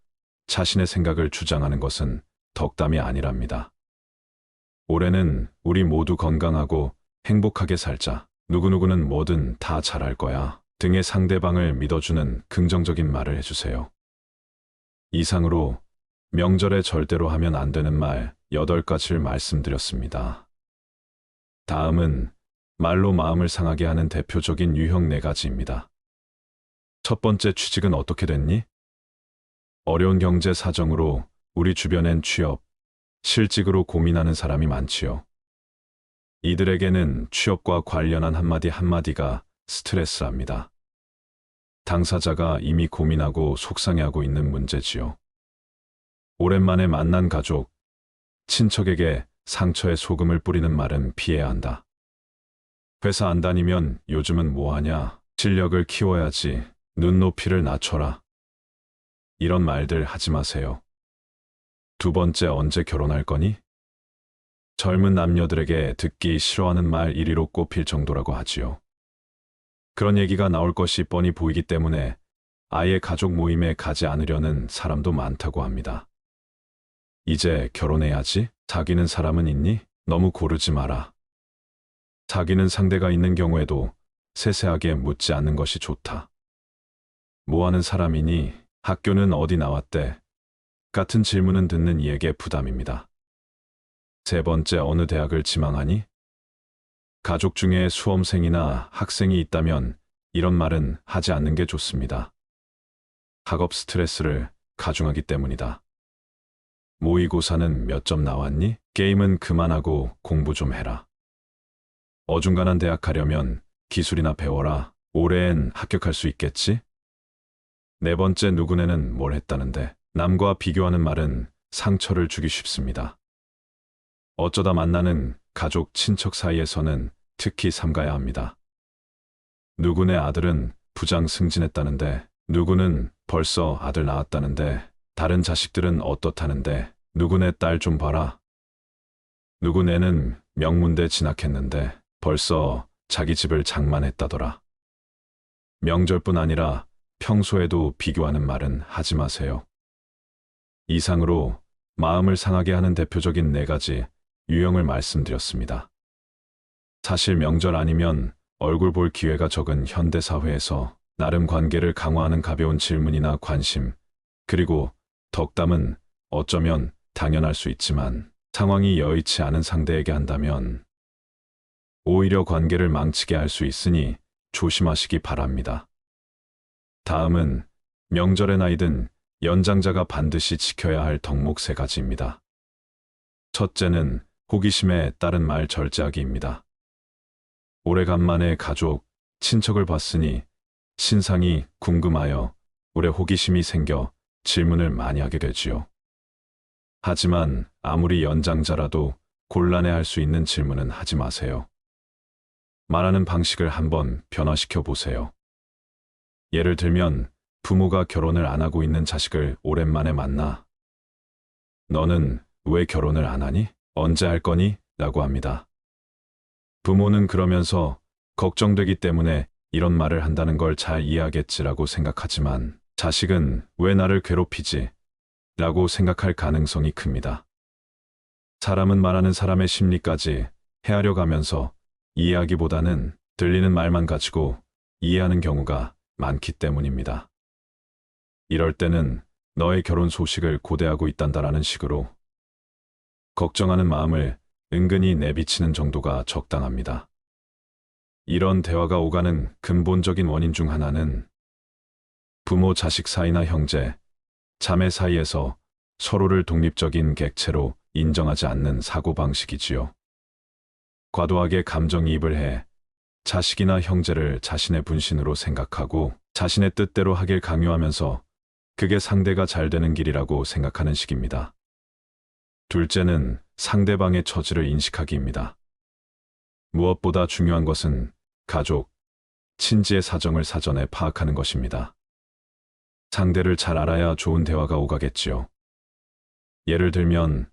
자신의 생각을 주장하는 것은 덕담이 아니랍니다. 올해는 우리 모두 건강하고 행복하게 살자. 누구누구는 뭐든 다 잘할 거야. 등의 상대방을 믿어주는 긍정적인 말을 해주세요. 이상으로 명절에 절대로 하면 안 되는 말 8가지를 말씀드렸습니다. 다음은 말로 마음을 상하게 하는 대표적인 유형 4가지입니다. 첫 번째, 취직은 어떻게 됐니? 어려운 경제 사정으로 우리 주변엔 취업, 실직으로 고민하는 사람이 많지요. 이들에게는 취업과 관련한 한마디 한마디가 스트레스랍니다. 당사자가 이미 고민하고 속상해하고 있는 문제지요. 오랜만에 만난 가족, 친척에게 상처에 소금을 뿌리는 말은 피해야 한다. 회사 안 다니면 요즘은 뭐하냐? 실력을 키워야지. 눈높이를 낮춰라. 이런 말들 하지 마세요. 두 번째, 언제 결혼할 거니? 젊은 남녀들에게 듣기 싫어하는 말 1위로 꼽힐 정도라고 하지요. 그런 얘기가 나올 것이 뻔히 보이기 때문에 아예 가족 모임에 가지 않으려는 사람도 많다고 합니다. 이제 결혼해야지? 사귀는 사람은 있니? 너무 고르지 마라. 사귀는 상대가 있는 경우에도 세세하게 묻지 않는 것이 좋다. 뭐 하는 사람이니? 학교는 어디 나왔대? 같은 질문은 듣는 이에게 부담입니다. 세 번째, 어느 대학을 지망하니? 가족 중에 수험생이나 학생이 있다면 이런 말은 하지 않는 게 좋습니다. 학업 스트레스를 가중하기 때문이다. 모의고사는 몇 점 나왔니? 게임은 그만하고 공부 좀 해라. 어중간한 대학 가려면 기술이나 배워라. 올해엔 합격할 수 있겠지? 네 번째, 누구네는 뭘 했다는데? 남과 비교하는 말은 상처를 주기 쉽습니다. 어쩌다 만나는 가족, 친척 사이에서는 특히 삼가야 합니다. 누구네 아들은 부장 승진했다는데, 누구는 벌써 아들 낳았다는데, 다른 자식들은 어떻다는데, 누구네 딸 좀 봐라. 누구네는 명문대 진학했는데 벌써 자기 집을 장만했다더라. 명절뿐 아니라 평소에도 비교하는 말은 하지 마세요. 이상으로 마음을 상하게 하는 대표적인 4가지 유형을 말씀드렸습니다. 사실 명절 아니면 얼굴 볼 기회가 적은 현대사회에서 나름 관계를 강화하는 가벼운 질문이나 관심, 그리고 덕담은 어쩌면 당연할 수 있지만 상황이 여의치 않은 상대에게 한다면 오히려 관계를 망치게 할 수 있으니 조심하시기 바랍니다. 다음은 명절의 나이든 연장자가 반드시 지켜야 할 덕목 3가지입니다. 첫째는 호기심에 따른 말 절제하기입니다. 오래간만에 가족, 친척을 봤으니 신상이 궁금하여 오래 호기심이 생겨 질문을 많이 하게 되지요. 하지만 아무리 연장자라도 곤란해할 수 있는 질문은 하지 마세요. 말하는 방식을 한번 변화시켜 보세요. 예를 들면 부모가 결혼을 안 하고 있는 자식을 오랜만에 만나 너는 왜 결혼을 안 하니? 언제 할 거니? 라고 합니다. 부모는 그러면서 걱정되기 때문에 이런 말을 한다는 걸 잘 이해하겠지라고 생각하지만 자식은 왜 나를 괴롭히지? 라고 생각할 가능성이 큽니다. 사람은 말하는 사람의 심리까지 헤아려 가면서 이해하기보다는 들리는 말만 가지고 이해하는 경우가 많기 때문입니다. 이럴 때는 너의 결혼 소식을 고대하고 있단다라는 식으로 걱정하는 마음을 은근히 내비치는 정도가 적당합니다. 이런 대화가 오가는 근본적인 원인 중 하나는 부모 자식 사이나 형제, 자매 사이에서 서로를 독립적인 객체로 인정하지 않는 사고방식이지요. 과도하게 감정이입을 해 자식이나 형제를 자신의 분신으로 생각하고 자신의 뜻대로 하길 강요하면서 그게 상대가 잘 되는 길이라고 생각하는 식입니다. 둘째는 상대방의 처지를 인식하기입니다. 무엇보다 중요한 것은 가족, 친지의 사정을 사전에 파악하는 것입니다. 상대를 잘 알아야 좋은 대화가 오가겠지요. 예를 들면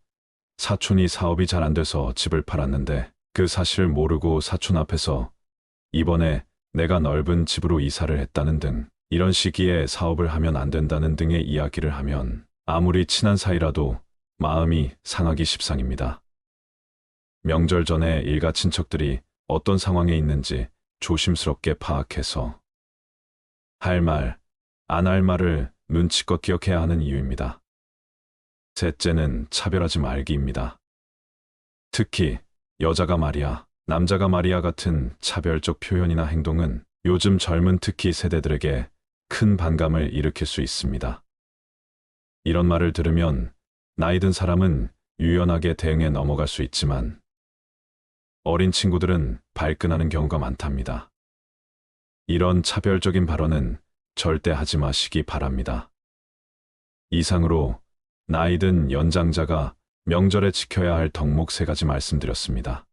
사촌이 사업이 잘 안 돼서 집을 팔았는데 그 사실을 모르고 사촌 앞에서 이번에 내가 넓은 집으로 이사를 했다는 등 이런 시기에 사업을 하면 안 된다는 등의 이야기를 하면 아무리 친한 사이라도 마음이 상하기 십상입니다. 명절 전에 일가 친척들이 어떤 상황에 있는지 조심스럽게 파악해서 할 말, 안 할 말을 눈치껏 기억해야 하는 이유입니다. 셋째는 차별하지 말기입니다. 특히 여자가 말이야, 남자가 말이야 같은 차별적 표현이나 행동은 요즘 젊은 특히 세대들에게 큰 반감을 일으킬 수 있습니다. 이런 말을 들으면 나이 든 사람은 유연하게 대응해 넘어갈 수 있지만 어린 친구들은 발끈하는 경우가 많답니다. 이런 차별적인 발언은 절대 하지 마시기 바랍니다. 이상으로 나이 든 연장자가 명절에 지켜야 할 덕목 3가지 말씀드렸습니다.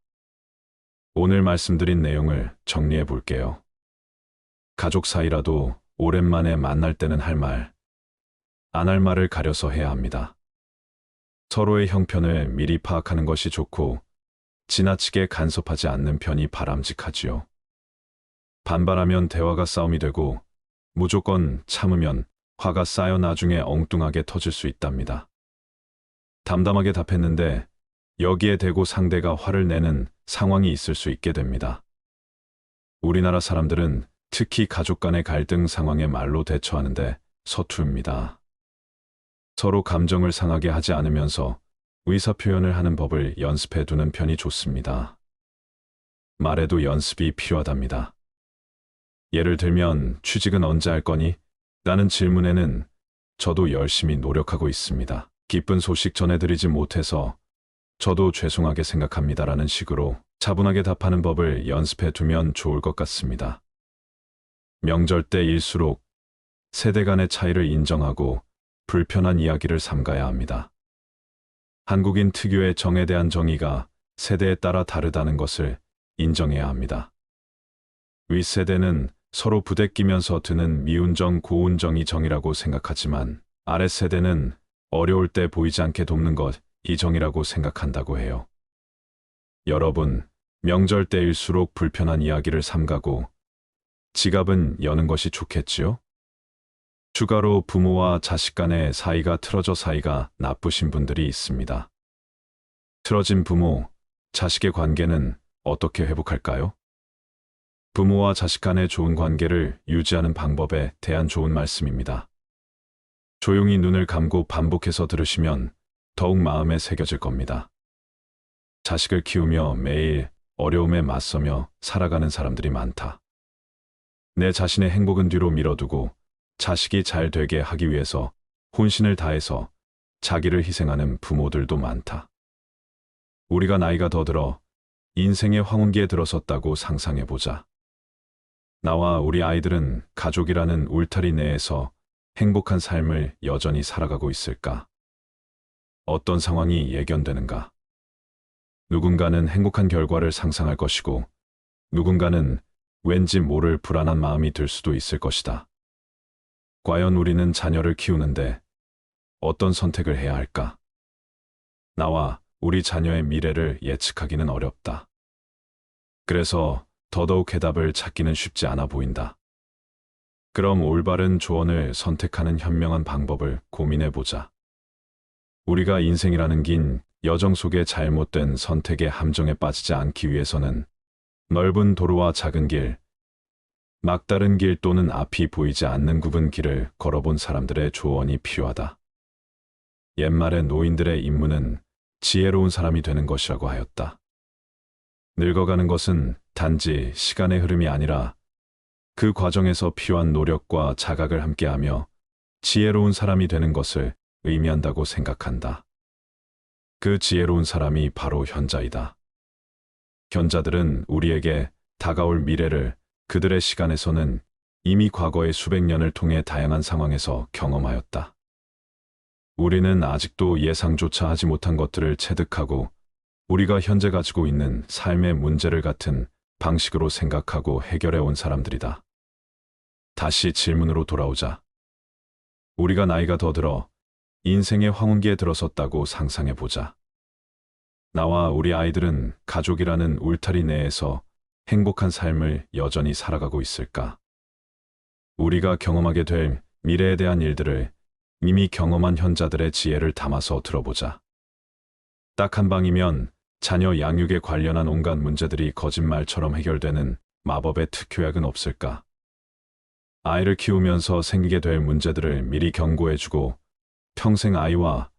오늘 말씀드린 내용을 정리해 볼게요. 가족 사이라도 오랜만에 만날 때는 할 말, 안 할 말을 가려서 해야 합니다. 서로의 형편을 미리 파악하는 것이 좋고 지나치게 간섭하지 않는 편이 바람직하지요. 반발하면 대화가 싸움이 되고 무조건 참으면 화가 쌓여 나중에 엉뚱하게 터질 수 있답니다. 담담하게 답했는데 여기에 대고 상대가 화를 내는 상황이 있을 수 있게 됩니다. 우리나라 사람들은 특히 가족 간의 갈등 상황에 말로 대처하는데 서투릅니다. 서로 감정을 상하게 하지 않으면서 의사표현을 하는 법을 연습해 두는 편이 좋습니다. 말에도 연습이 필요하답니다. 예를 들면 취직은 언제 할 거니? 라는 질문에는 저도 열심히 노력하고 있습니다. 기쁜 소식 전해드리지 못해서 저도 죄송하게 생각합니다라는 식으로 차분하게 답하는 법을 연습해 두면 좋을 것 같습니다. 명절 때일수록 세대 간의 차이를 인정하고 불편한 이야기를 삼가야 합니다. 한국인 특유의 정에 대한 정의가 세대에 따라 다르다는 것을 인정해야 합니다. 윗세대는 서로 부대끼면서 드는 미운 정, 고운 정이 정이라고 생각하지만 아랫세대는 어려울 때 보이지 않게 돕는 것, 이 정이라고 생각한다고 해요. 여러분, 명절 때일수록 불편한 이야기를 삼가고 지갑은 여는 것이 좋겠지요? 추가로 부모와 자식 간의 사이가 틀어져 사이가 나쁘신 분들이 있습니다. 틀어진 부모, 자식의 관계는 어떻게 회복할까요? 부모와 자식 간의 좋은 관계를 유지하는 방법에 대한 좋은 말씀입니다. 조용히 눈을 감고 반복해서 들으시면 더욱 마음에 새겨질 겁니다. 자식을 키우며 매일 어려움에 맞서며 살아가는 사람들이 많다. 내 자신의 행복은 뒤로 밀어두고 자식이 잘 되게 하기 위해서 혼신을 다해서 자기를 희생하는 부모들도 많다. 우리가 나이가 더 들어 인생의 황혼기에 들어섰다고 상상해보자. 나와 우리 아이들은 가족이라는 울타리 내에서 행복한 삶을 여전히 살아가고 있을까? 어떤 상황이 예견되는가? 누군가는 행복한 결과를 상상할 것이고 누군가는 왠지 모를 불안한 마음이 들 수도 있을 것이다. 과연 우리는 자녀를 키우는데 어떤 선택을 해야 할까? 나와 우리 자녀의 미래를 예측하기는 어렵다. 그래서 더더욱 해답을 찾기는 쉽지 않아 보인다. 그럼 올바른 조언을 선택하는 현명한 방법을 고민해보자. 우리가 인생이라는 긴 여정 속에 잘못된 선택의 함정에 빠지지 않기 위해서는 넓은 도로와 작은 길, 막다른 길 또는 앞이 보이지 않는 굽은 길을 걸어본 사람들의 조언이 필요하다. 옛말에 노인들의 임무는 지혜로운 사람이 되는 것이라고 하였다. 늙어가는 것은 단지 시간의 흐름이 아니라 그 과정에서 필요한 노력과 자각을 함께하며 지혜로운 사람이 되는 것을 의미한다고 생각한다. 그 지혜로운 사람이 바로 현자이다. 현자들은 우리에게 다가올 미래를 그들의 시간에서는 이미 과거의 수백 년을 통해 다양한 상황에서 경험하였다. 우리는 아직도 예상조차 하지 못한 것들을 체득하고 우리가 현재 가지고 있는 삶의 문제를 같은 방식으로 생각하고 해결해 온 사람들이다. 다시 질문으로 돌아오자. 우리가 나이가 더 들어 인생의 황혼기에 들어섰다고 상상해보자. 나와 우리 아이들은 가족이라는 울타리 내에서 행복한 삶을 여전히 살아가고 있을까? 우리가 경험하게 될 미래에 대한 일들을 이미 경험한 현자들의 지혜를 담아서 들어보자. 딱 한 방이면 자녀 양육에 관련한 온갖 문제들이 거짓말처럼 해결되는 마법의 특효약은 없을까? 아이를 키우면서 생기게 될 문제들을 미리 경고해주고 평생 아이와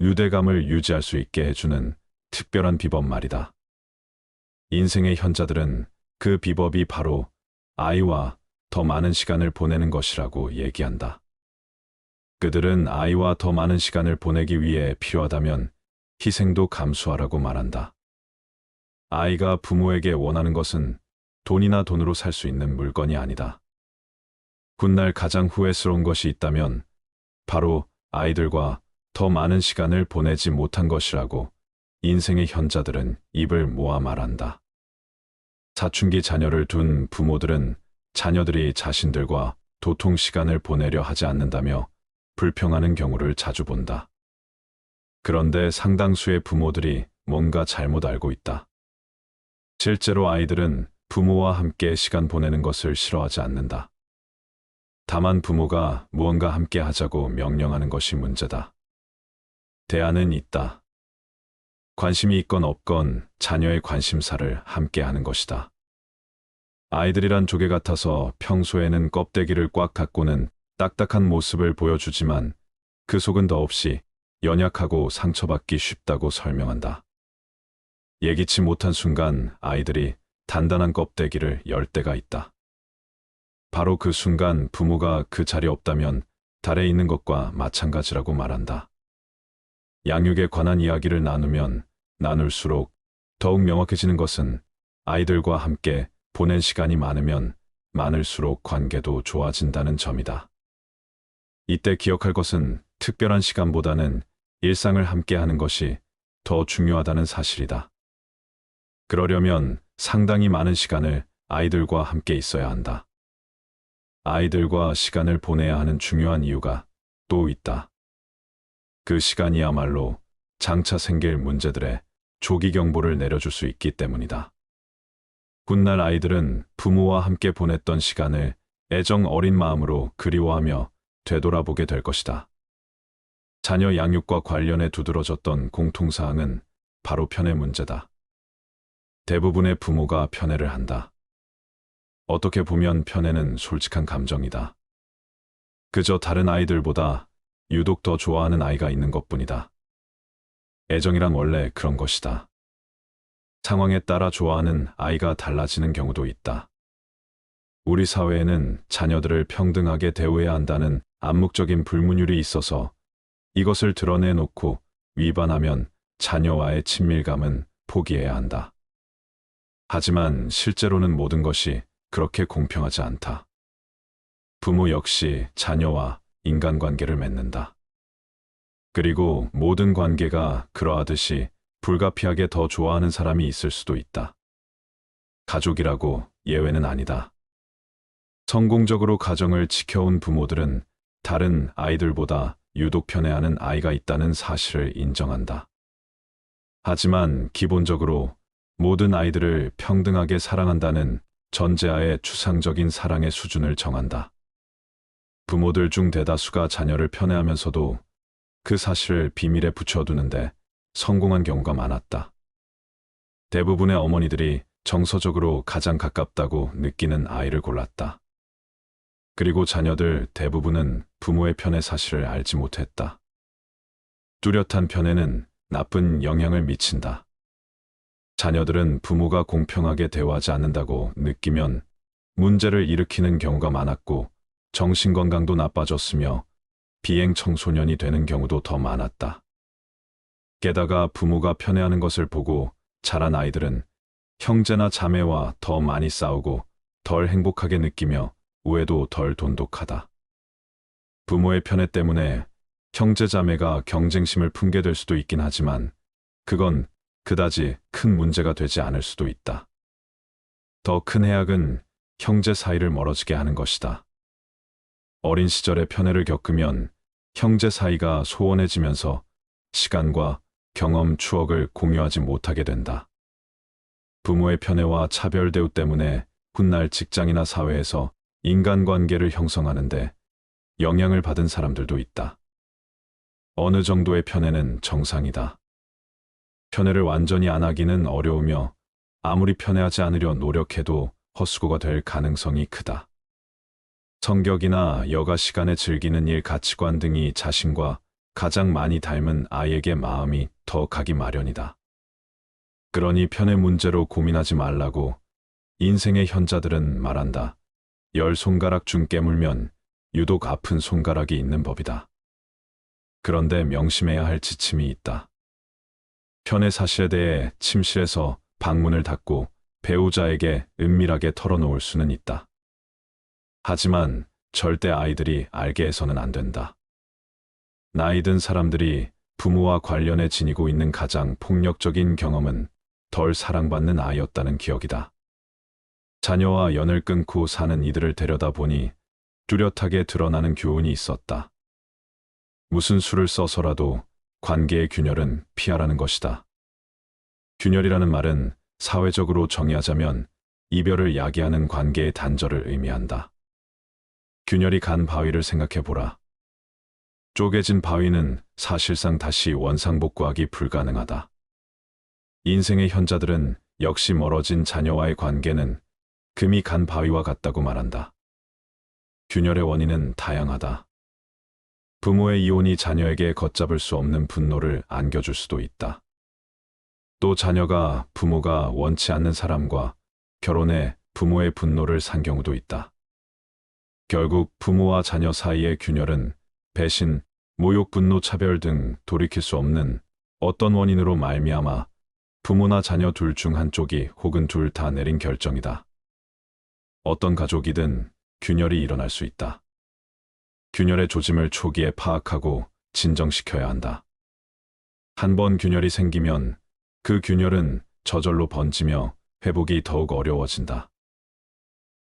유대감을 유지할 수 있게 해주는 특별한 비법 말이다. 인생의 현자들은 그 비법이 바로 아이와 더 많은 시간을 보내는 것이라고 얘기한다. 그들은 아이와 더 많은 시간을 보내기 위해 필요하다면 희생도 감수하라고 말한다. 아이가 부모에게 원하는 것은 돈이나 돈으로 살 수 있는 물건이 아니다. 훗날 가장 후회스러운 것이 있다면 바로 아이들과 더 많은 시간을 보내지 못한 것이라고 인생의 현자들은 입을 모아 말한다. 사춘기 자녀를 둔 부모들은 자녀들이 자신들과 도통 시간을 보내려 하지 않는다며 불평하는 경우를 자주 본다. 그런데 상당수의 부모들이 뭔가 잘못 알고 있다. 실제로 아이들은 부모와 함께 시간 보내는 것을 싫어하지 않는다. 다만 부모가 무언가 함께 하자고 명령하는 것이 문제다. 대안은 있다. 관심이 있건 없건 자녀의 관심사를 함께 하는 것이다. 아이들이란 조개 같아서 평소에는 껍데기를 꽉 갖고는 딱딱한 모습을 보여주지만 그 속은 더없이 연약하고 상처받기 쉽다고 설명한다. 예기치 못한 순간 아이들이 단단한 껍데기를 열 때가 있다. 바로 그 순간 부모가 그 자리에 없다면 달에 있는 것과 마찬가지라고 말한다. 양육에 관한 이야기를 나누면 나눌수록 더욱 명확해지는 것은 아이들과 함께 보낸 시간이 많으면 많을수록 관계도 좋아진다는 점이다. 이때 기억할 것은 특별한 시간보다는 일상을 함께 하는 것이 더 중요하다는 사실이다. 그러려면 상당히 많은 시간을 아이들과 함께 있어야 한다. 아이들과 시간을 보내야 하는 중요한 이유가 또 있다. 그 시간이야말로 장차 생길 문제들의 조기 경보를 내려줄 수 있기 때문이다. 훗날 아이들은 부모와 함께 보냈던 시간을 애정 어린 마음으로 그리워하며 되돌아보게 될 것이다. 자녀 양육과 관련해 두드러졌던 공통사항은 바로 편애 문제다. 대부분의 부모가 편애를 한다. 어떻게 보면 편애는 솔직한 감정이다. 그저 다른 아이들보다 유독 더 좋아하는 아이가 있는 것뿐이다. 애정이란 원래 그런 것이다. 상황에 따라 좋아하는 아이가 달라지는 경우도 있다. 우리 사회에는 자녀들을 평등하게 대우해야 한다는 암묵적인 불문율이 있어서 이것을 드러내놓고 위반하면 자녀와의 친밀감은 포기해야 한다. 하지만 실제로는 모든 것이 그렇게 공평하지 않다. 부모 역시 자녀와 인간관계를 맺는다. 그리고 모든 관계가 그러하듯이 불가피하게 더 좋아하는 사람이 있을 수도 있다. 가족이라고 예외는 아니다. 성공적으로 가정을 지켜온 부모들은 다른 아이들보다 유독 편애하는 아이가 있다는 사실을 인정한다. 하지만 기본적으로 모든 아이들을 평등하게 사랑한다는 전제하에 추상적인 사랑의 수준을 정한다. 부모들 중 대다수가 자녀를 편애하면서도 그 사실을 비밀에 붙여두는데 성공한 경우가 많았다. 대부분의 어머니들이 정서적으로 가장 가깝다고 느끼는 아이를 골랐다. 그리고 자녀들 대부분은 부모의 편애 사실을 알지 못했다. 뚜렷한 편애는 나쁜 영향을 미친다. 자녀들은 부모가 공평하게 대우하지 않는다고 느끼면 문제를 일으키는 경우가 많았고 정신건강도 나빠졌으며 비행 청소년이 되는 경우도 더 많았다. 게다가 부모가 편애하는 것을 보고 자란 아이들은 형제나 자매와 더 많이 싸우고 덜 행복하게 느끼며 우애도 덜 돈독하다. 부모의 편애 때문에 형제 자매가 경쟁심을 품게 될 수도 있긴 하지만 그건 그다지 큰 문제가 되지 않을 수도 있다. 더 큰 해악은 형제 사이를 멀어지게 하는 것이다. 어린 시절에 편애를 겪으면 형제 사이가 소원해지면서 시간과 경험, 추억을 공유하지 못하게 된다. 부모의 편애와 차별 대우 때문에 훗날 직장이나 사회에서 인간관계를 형성하는데 영향을 받은 사람들도 있다. 어느 정도의 편애는 정상이다. 편애를 완전히 안 하기는 어려우며 아무리 편애하지 않으려 노력해도 헛수고가 될 가능성이 크다. 성격이나 여가 시간에 즐기는 일, 가치관 등이 자신과 가장 많이 닮은 아이에게 마음이 더 가기 마련이다. 그러니 편애 문제로 고민하지 말라고 인생의 현자들은 말한다. 10손가락 중 깨물면 유독 아픈 손가락이 있는 법이다. 그런데 명심해야 할 지침이 있다. 편애 사실에 대해 침실에서 방문을 닫고 배우자에게 은밀하게 털어놓을 수는 있다. 하지만 절대 아이들이 알게 해서는 안 된다. 나이 든 사람들이 부모와 관련해 지니고 있는 가장 폭력적인 경험은 덜 사랑받는 아이였다는 기억이다. 자녀와 연을 끊고 사는 이들을 데려다보니 뚜렷하게 드러나는 교훈이 있었다. 무슨 수를 써서라도 관계의 균열은 피하라는 것이다. 균열이라는 말은 사회적으로 정의하자면 이별을 야기하는 관계의 단절을 의미한다. 균열이 간 바위를 생각해보라. 쪼개진 바위는 사실상 다시 원상복구하기 불가능하다. 인생의 현자들은 역시 멀어진 자녀와의 관계는 금이 간 바위와 같다고 말한다. 균열의 원인은 다양하다. 부모의 이혼이 자녀에게 걷잡을 수 없는 분노를 안겨줄 수도 있다. 또 자녀가 부모가 원치 않는 사람과 결혼해 부모의 분노를 산 경우도 있다. 결국 부모와 자녀 사이의 균열은 배신, 모욕, 분노, 차별 등 돌이킬 수 없는 어떤 원인으로 말미암아 부모나 자녀 둘 중 한쪽이 혹은 둘 다 내린 결정이다. 어떤 가족이든 균열이 일어날 수 있다. 균열의 조짐을 초기에 파악하고 진정시켜야 한다. 한 번 균열이 생기면 그 균열은 저절로 번지며 회복이 더욱 어려워진다.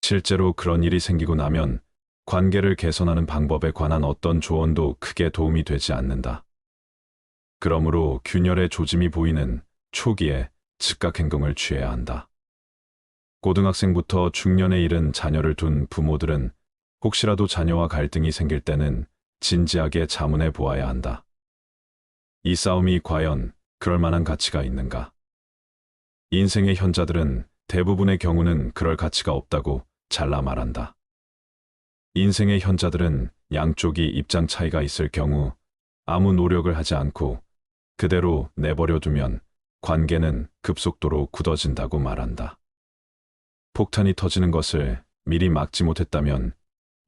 실제로 그런 일이 생기고 나면 관계를 개선하는 방법에 관한 어떤 조언도 크게 도움이 되지 않는다. 그러므로 균열의 조짐이 보이는 초기에 즉각 행동을 취해야 한다. 고등학생부터 중년에 이른 자녀를 둔 부모들은 혹시라도 자녀와 갈등이 생길 때는 진지하게 자문해 보아야 한다. 이 싸움이 과연 그럴 만한 가치가 있는가? 인생의 현자들은 대부분의 경우는 그럴 가치가 없다고 잘라 말한다. 인생의 현자들은 양쪽이 입장 차이가 있을 경우 아무 노력을 하지 않고 그대로 내버려 두면 관계는 급속도로 굳어진다고 말한다. 폭탄이 터지는 것을 미리 막지 못했다면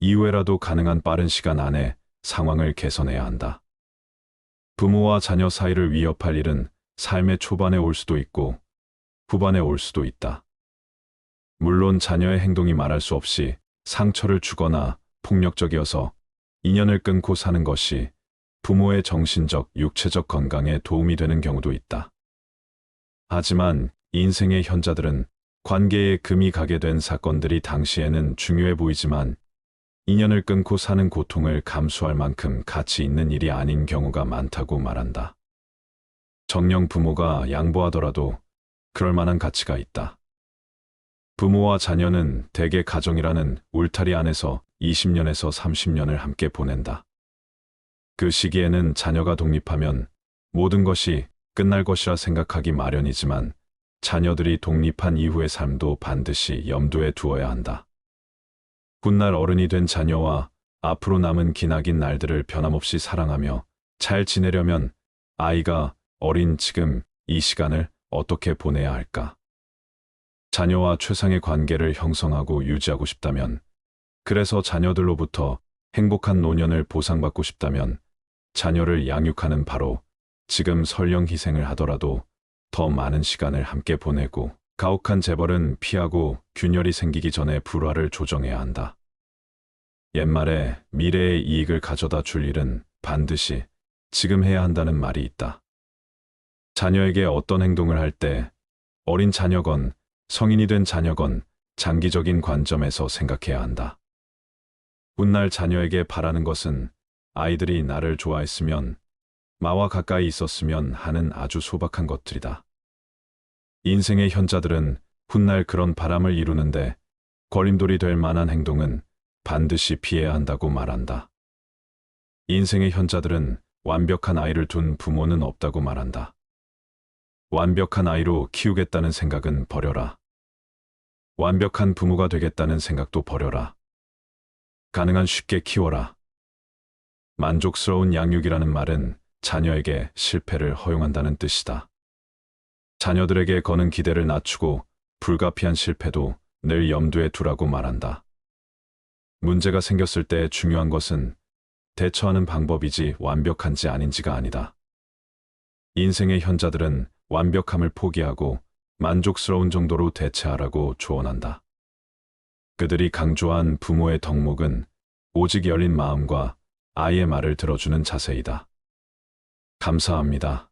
이후에라도 가능한 빠른 시간 안에 상황을 개선해야 한다. 부모와 자녀 사이를 위협할 일은 삶의 초반에 올 수도 있고 후반에 올 수도 있다. 물론 자녀의 행동이 말할 수 없이 상처를 주거나 폭력적이어서 인연을 끊고 사는 것이 부모의 정신적, 육체적 건강에 도움이 되는 경우도 있다. 하지만 인생의 현자들은 관계에 금이 가게 된 사건들이 당시에는 중요해 보이지만 인연을 끊고 사는 고통을 감수할 만큼 가치 있는 일이 아닌 경우가 많다고 말한다. 정녕 부모가 양보하더라도 그럴 만한 가치가 있다. 부모와 자녀는 대개 가정이라는 울타리 안에서 20년에서 30년을 함께 보낸다. 그 시기에는 자녀가 독립하면 모든 것이 끝날 것이라 생각하기 마련이지만 자녀들이 독립한 이후의 삶도 반드시 염두에 두어야 한다. 훗날 어른이 된 자녀와 앞으로 남은 기나긴 날들을 변함없이 사랑하며 잘 지내려면 아이가 어린 지금 이 시간을 어떻게 보내야 할까? 자녀와 최상의 관계를 형성하고 유지하고 싶다면, 그래서 자녀들로부터 행복한 노년을 보상받고 싶다면 자녀를 양육하는 바로 지금 설령 희생을 하더라도 더 많은 시간을 함께 보내고 가혹한 재벌은 피하고 균열이 생기기 전에 불화를 조정해야 한다. 옛말에 미래의 이익을 가져다 줄 일은 반드시 지금 해야 한다는 말이 있다. 자녀에게 어떤 행동을 할 때 어린 자녀건 성인이 된 자녀건 장기적인 관점에서 생각해야 한다. 훗날 자녀에게 바라는 것은 아이들이 나를 좋아했으면, 마와 가까이 있었으면 하는 아주 소박한 것들이다. 인생의 현자들은 훗날 그런 바람을 이루는데 걸림돌이 될 만한 행동은 반드시 피해야 한다고 말한다. 인생의 현자들은 완벽한 아이를 둔 부모는 없다고 말한다. 완벽한 아이로 키우겠다는 생각은 버려라. 완벽한 부모가 되겠다는 생각도 버려라. 가능한 쉽게 키워라. 만족스러운 양육이라는 말은 자녀에게 실패를 허용한다는 뜻이다. 자녀들에게 거는 기대를 낮추고 불가피한 실패도 늘 염두에 두라고 말한다. 문제가 생겼을 때 중요한 것은 대처하는 방법이지 완벽한지 아닌지가 아니다. 인생의 현자들은 완벽함을 포기하고 만족스러운 정도로 대처하라고 조언한다. 그들이 강조한 부모의 덕목은 오직 열린 마음과 아이의 말을 들어주는 자세이다. 감사합니다.